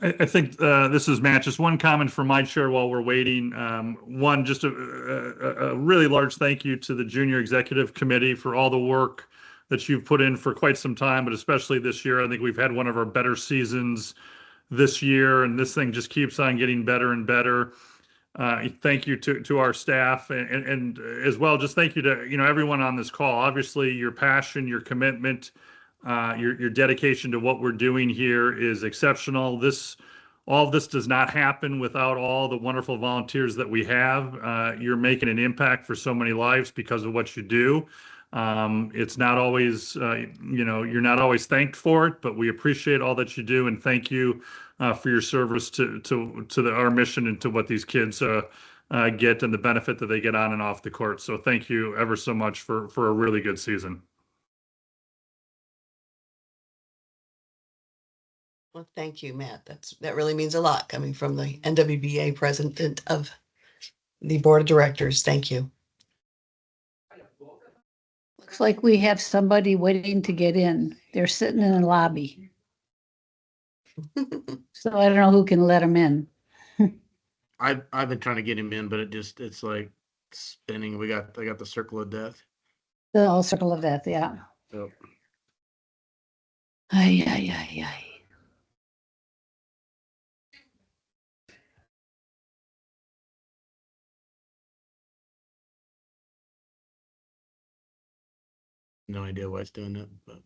I think this is Matt. Just one comment from my chair while we're waiting. One, just a really large thank you to the Junior Executive Committee for all the work that you've put in for quite some time, but especially this year. I think we've had one of our better seasons this year, and this thing just keeps on getting better and better. Thank you to our staff, and as well, just thank you to everyone on this call. Obviously, your passion, your commitment, your dedication to what we're doing here is exceptional. All of this does not happen without all the wonderful volunteers that we have. You're making an impact for so many lives because of what you do. It's not always, you're not always thanked for it, but we appreciate all that you do, and thank you for your service to our mission and to what these kids get and the benefit that they get on and off the court. So thank you ever so much for a really good season. Well, thank you, Matt. That really means a lot coming from the NWBA president of the board of directors. Thank you. Looks like we have somebody waiting to get in. They're sitting in the lobby. So I don't know who can let them in. I've been trying to get him in, but it's like spinning. I got the circle of death. The whole circle of death, yeah. Yep. Ay, ay, ay, ay. No idea why it's doing that, but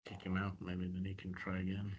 kick him out. Maybe then he can try again.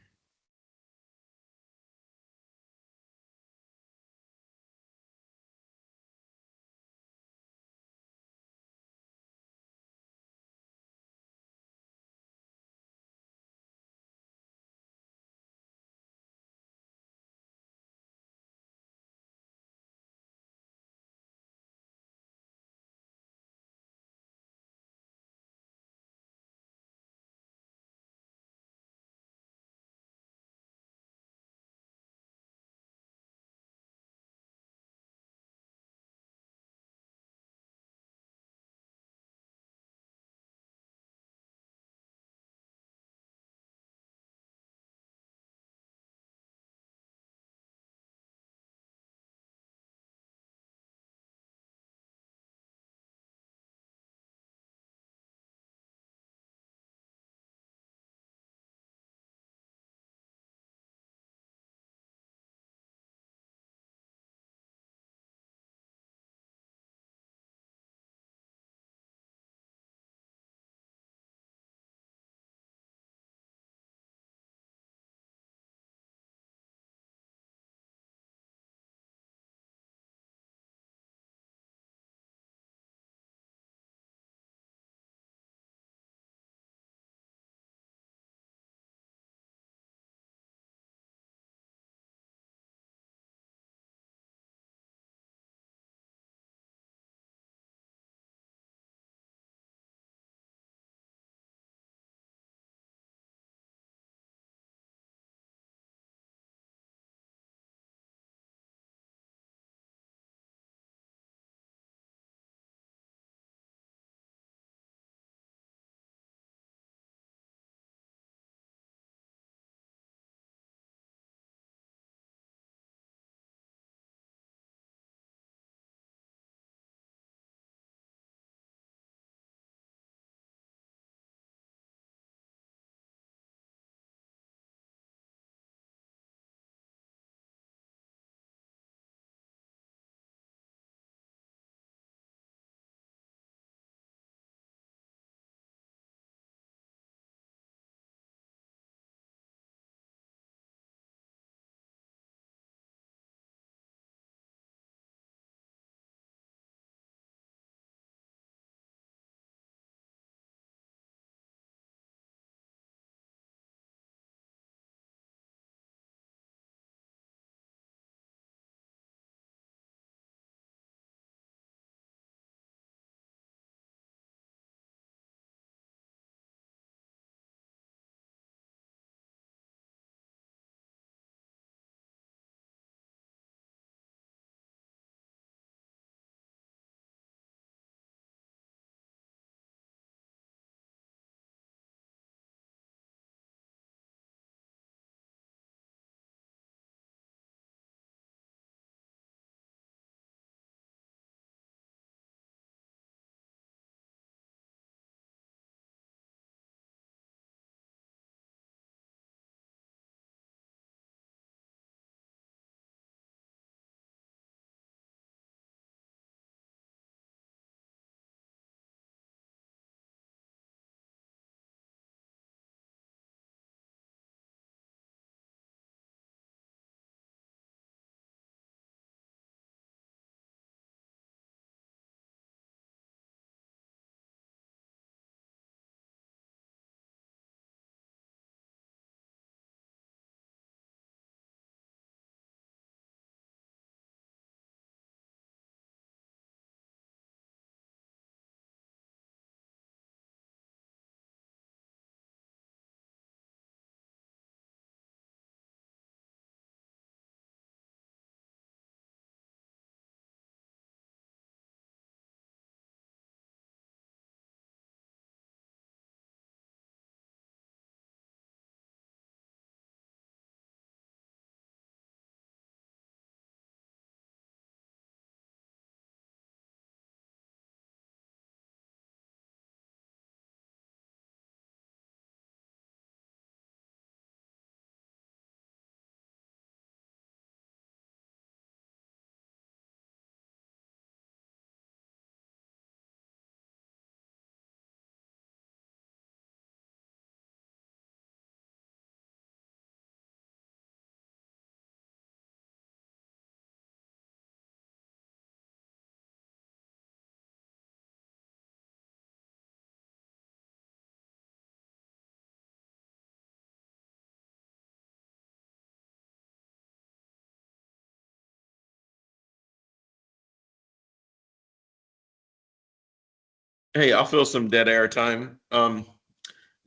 Hey, I'll fill some dead air time.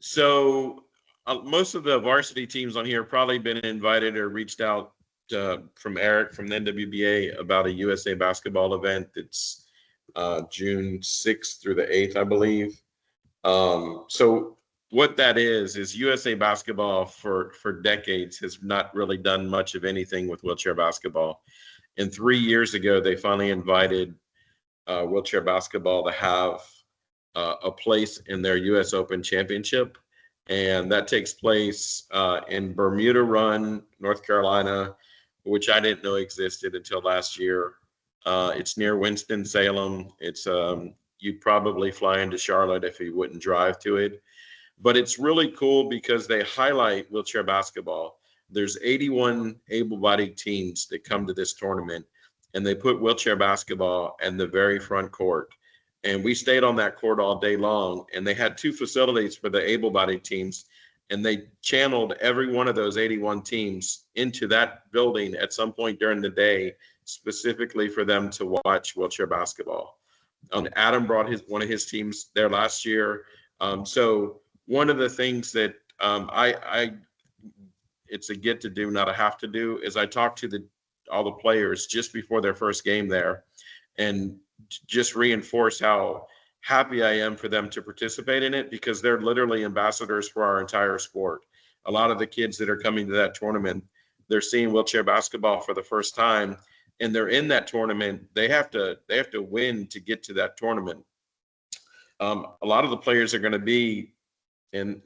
So most of the varsity teams on here have probably been invited or reached out from Eric from the NWBA about a USA basketball event. It's June 6th through the 8th, I believe. So what that is USA basketball for decades has not really done much of anything with wheelchair basketball. And 3 years ago, they finally invited wheelchair basketball to have a place in their U.S. Open Championship, and that takes place in Bermuda Run, North Carolina, which I didn't know existed until last year. It's near Winston-Salem. It's you'd probably fly into Charlotte if you wouldn't drive to it, but it's really cool because they highlight wheelchair basketball. There's 81 able-bodied teams that come to this tournament, and they put wheelchair basketball in the very front court. And we stayed on that court all day long, and they had 2 facilities for the able-bodied teams, and they channeled every one of those 81 teams into that building at some point during the day, specifically for them to watch wheelchair basketball. Adam brought one of his teams there last year. So one of the things that it's a get to do, not a have to do, is I talked to all the players just before their first game there, and just reinforce how happy I am for them to participate in it, because they're literally ambassadors for our entire sport. A lot of the kids that are coming to that tournament, they're seeing wheelchair basketball for the first time, and they're in that tournament. They have to win to get to that tournament. A lot of the players are going to be in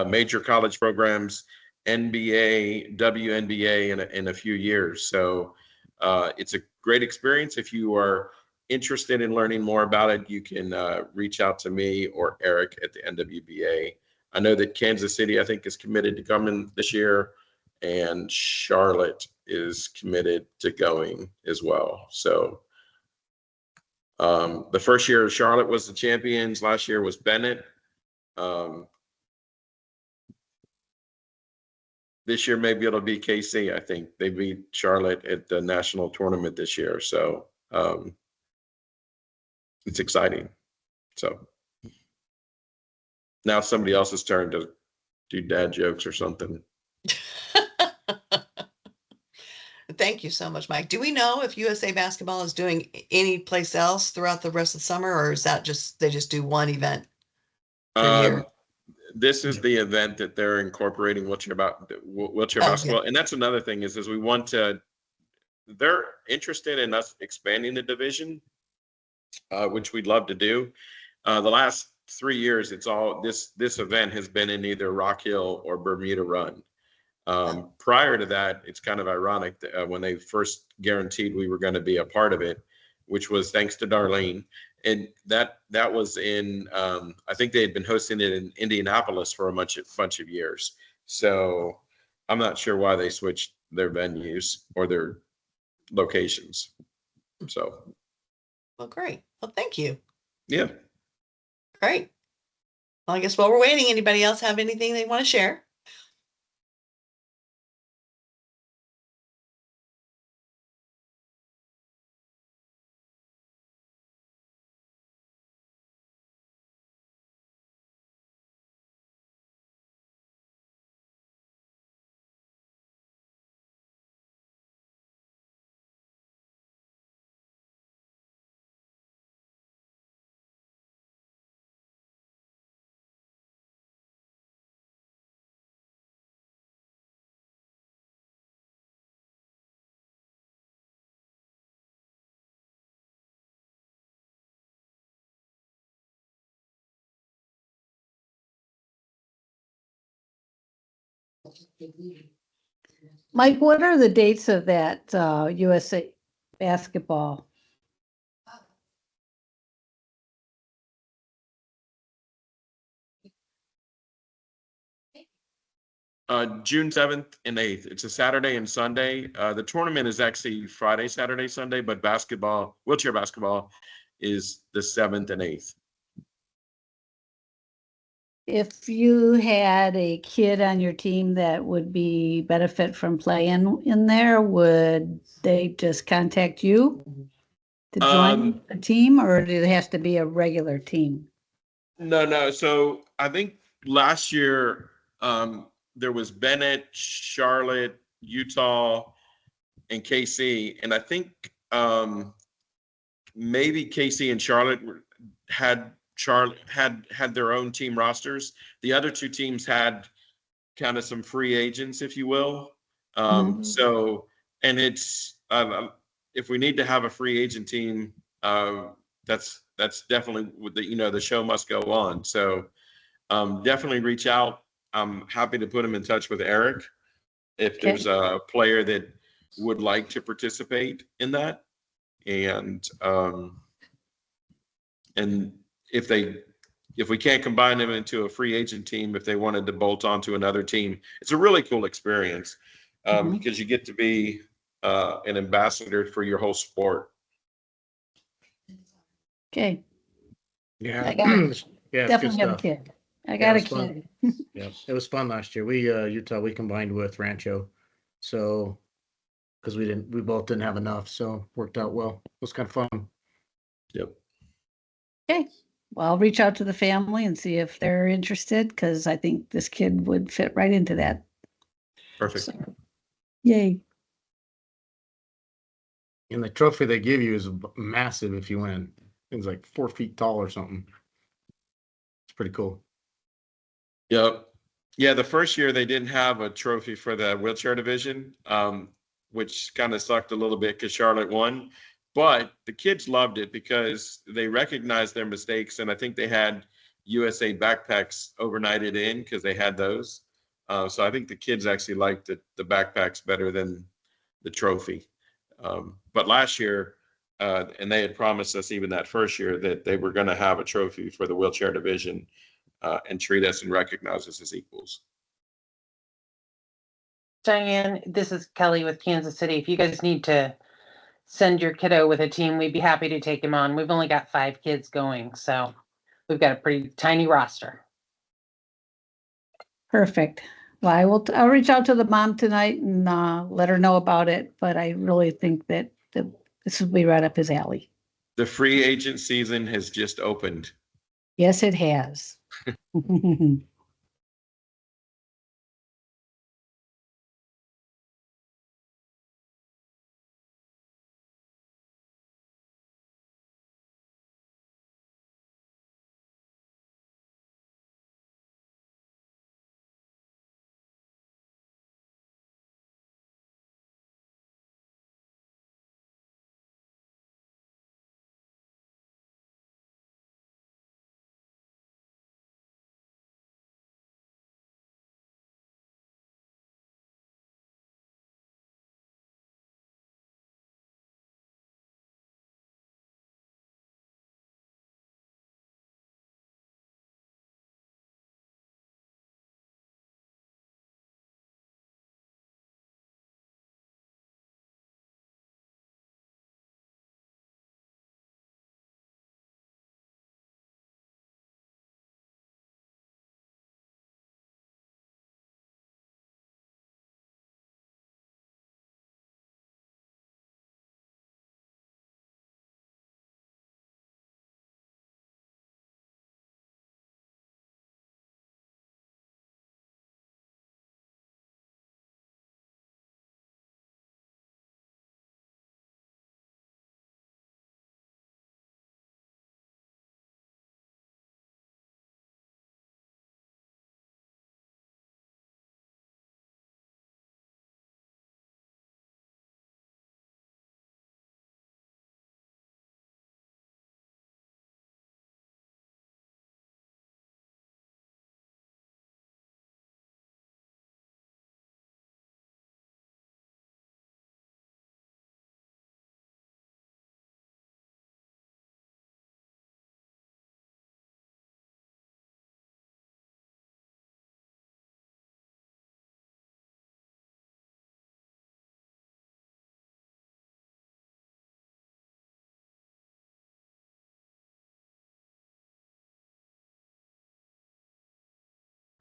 major college programs, NBA, WNBA in a few years. So it's a great experience. If you are interested in learning more about it, you can reach out to me or Eric at the NWBA. I know that Kansas City, I think, is committed to coming this year, and Charlotte is committed to going as well. So the first year Charlotte was the champions. Last year was Bennett. This year, maybe it'll be KC. I think they beat Charlotte at the national tournament this year. So it's exciting. So now somebody else's turn to do dad jokes or something. Thank you so much, Mike. Do we know if USA Basketball is doing any place else throughout the rest of the summer, or is that just they just do one event per year? This is the event that they're incorporating wheelchair basketball. And that's another thing is we want to, they're interested in us expanding the division, which we'd love to do. The last 3 years, it's all this event has been in either Rock Hill or Bermuda Run. Prior to that, it's kind of ironic that, when they first guaranteed we were going to be a part of it, which was thanks to Darlene. And that was in, I think they had been hosting it in Indianapolis for a bunch of years. So I'm not sure why they switched their venues or their locations. So. Well, great. Well, thank you. Yeah. Great. Well, I guess while we're waiting, anybody else have anything they want to share? Mike, what are the dates of that USA basketball? June 7th and 8th. It's a Saturday and Sunday. The tournament is actually Friday, Saturday, Sunday, but wheelchair basketball is the 7th and 8th. If you had a kid on your team that would be benefit from playing in there, would they just contact you? to join a team, or it has to be a regular team? No. So I think last year there was Bennett, Charlotte, Utah, and KC, and I think maybe KC and Charlotte had their own team rosters. The other two teams had kind of some free agents, if you will. So, and it's if we need to have a free agent team, that's definitely the show must go on. So, definitely reach out. I'm happy to put him in touch with Eric if there's a player that would like to participate in that, and if we can't combine them into a free agent team, if they wanted to bolt onto another team, it's a really cool experience because you get to be an ambassador for your whole sport. Okay. Yeah. I got Yeah, definitely have a kid. I got a kid. Yeah, it was fun last year. We Utah, we combined with Rancho, so because we both didn't have enough, so worked out well. It was kind of fun. Yep. Okay. Well, I'll reach out to the family and see if they're interested, because I think this kid would fit right into that. Perfect. So, yay. And the trophy they give you is massive if you win. It's like 4 feet tall or something. It's pretty cool. Yep. Yeah, the first year they didn't have a trophy for the wheelchair division, which kind of sucked a little bit because Charlotte won. But the kids loved it because they recognized their mistakes, and I think they had USA backpacks overnighted in because they had those. So I think the kids actually liked the backpacks better than the trophy. But last year, and they had promised us even that first year that they were going to have a trophy for the wheelchair division and treat us and recognize us as equals. Diane, this is Kelly with Kansas City. If you guys need to send your kiddo with a team, we'd be happy to take him on. We've only got 5 kids going, so we've got a pretty tiny roster. Perfect. Well, I'll reach out to the mom tonight and let her know about it. But I really think that this will be right up his alley. The free agent season has just opened. Yes, it has.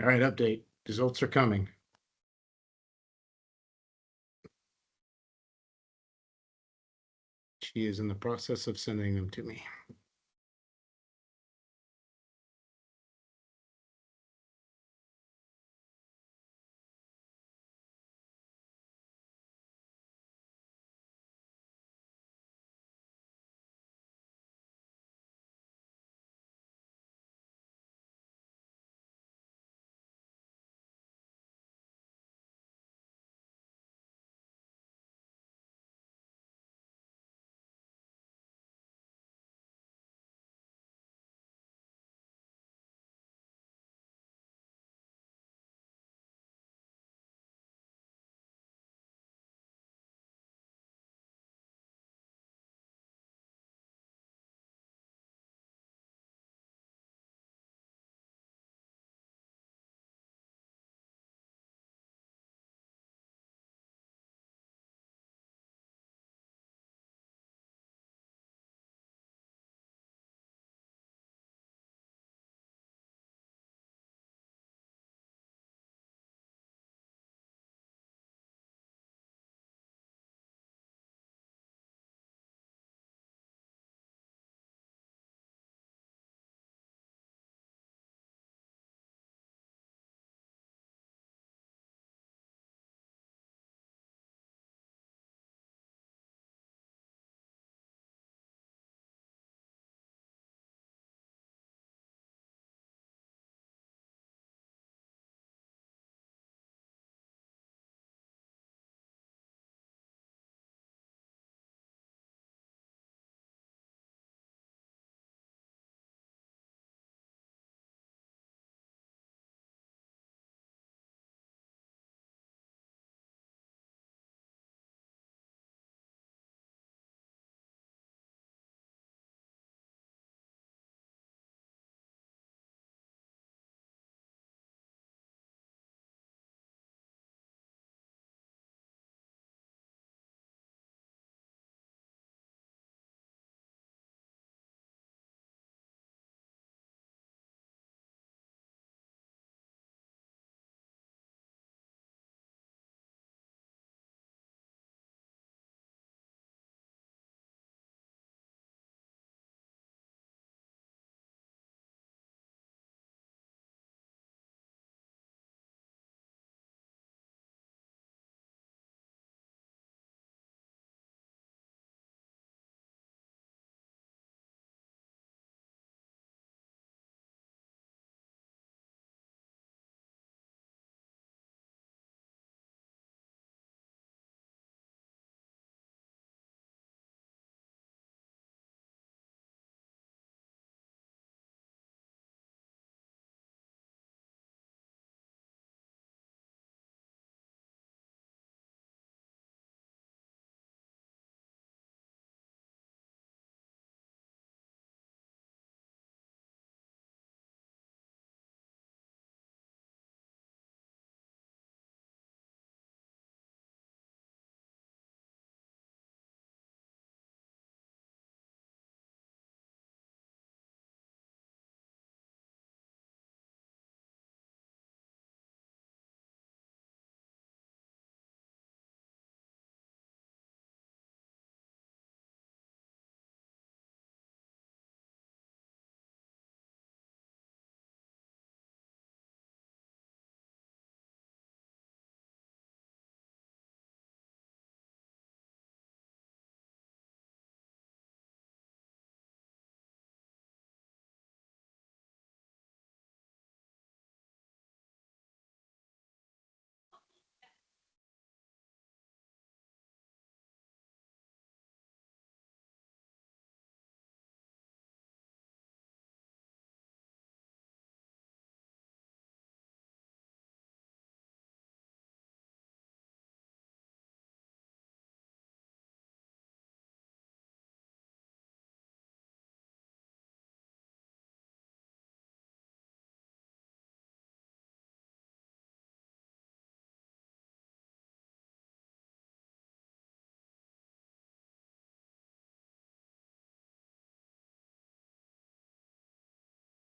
All right, update. Results are coming. She is in the process of sending them to me.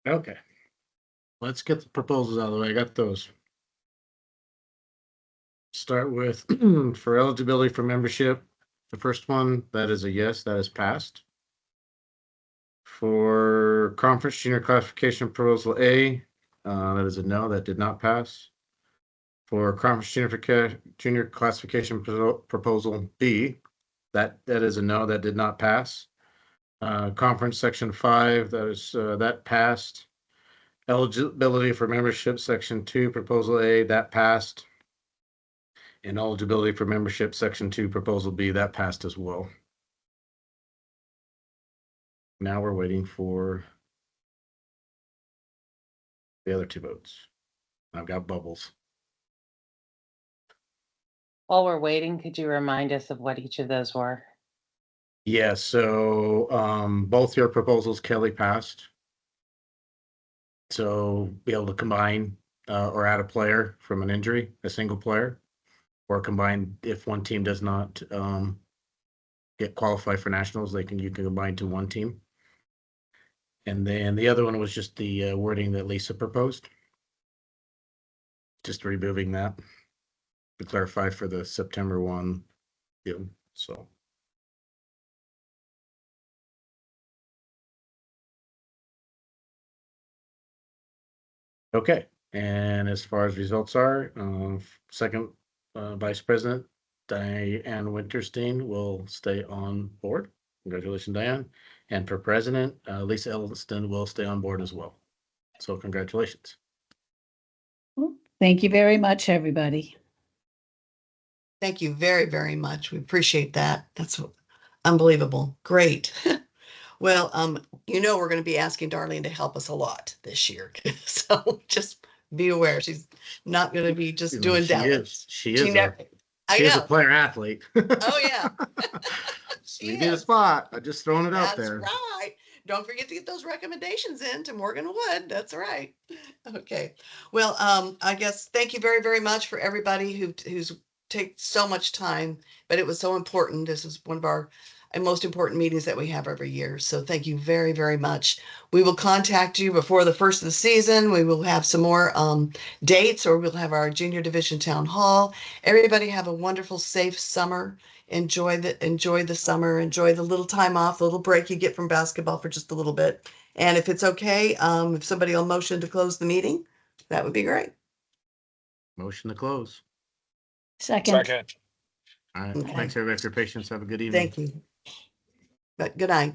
Okay. Let's get the proposals out of the way. I got those. Start with for eligibility for membership, The first one, that is a yes, that is passed. For conference junior classification proposal A, that is a no, that did not pass. For conference junior classification proposal B, that is a no, that did not pass. Conference section 5, that passed. Eligibility for membership section 2, proposal A, that passed. And eligibility for membership section 2, proposal B, that passed as well. Now we're waiting for the other two votes. I've got bubbles. While we're waiting, could you remind us of what each of those were? Yeah, so both your proposals, Kelly, passed. So be able to combine or add a player from an injury, a single player, or combine if one team does not get qualified for nationals, you can combine to one team. And then the other one was just the wording that Lisa proposed. Just removing that to clarify for the September 1 deal. So. Okay, and as far as results are, second Vice President Diane Winterstein will stay on board. Congratulations, Diane. And for President, Lisa Elliston will stay on board as well. So congratulations. Thank you very much, everybody. Thank you very, very much. We appreciate that. That's unbelievable. Great. Well, we're going to be asking Darlene to help us a lot this year. So just be aware, she's not going to be just doing Dallas. She is a player athlete. Oh yeah. She need a spot. I'm just throwing it out there. That's right. Don't forget to get those recommendations in to Morgan Wood. That's right. Okay. Well, I guess thank you very, very much for everybody who's take so much time, but it was so important. This is one of our most important meetings that we have every year. So thank you very, very much. We will contact you before the first of the season. We will have some more dates, or we'll have our junior division town hall. Everybody have a wonderful, safe summer. Enjoy the summer. Enjoy the little time off, the little break you get from basketball for just a little bit. And if it's okay, if somebody will motion to close the meeting, that would be great. Motion to close. Second. All right. Okay. Thanks everybody for your patience. Have a good evening. Thank you. But good night.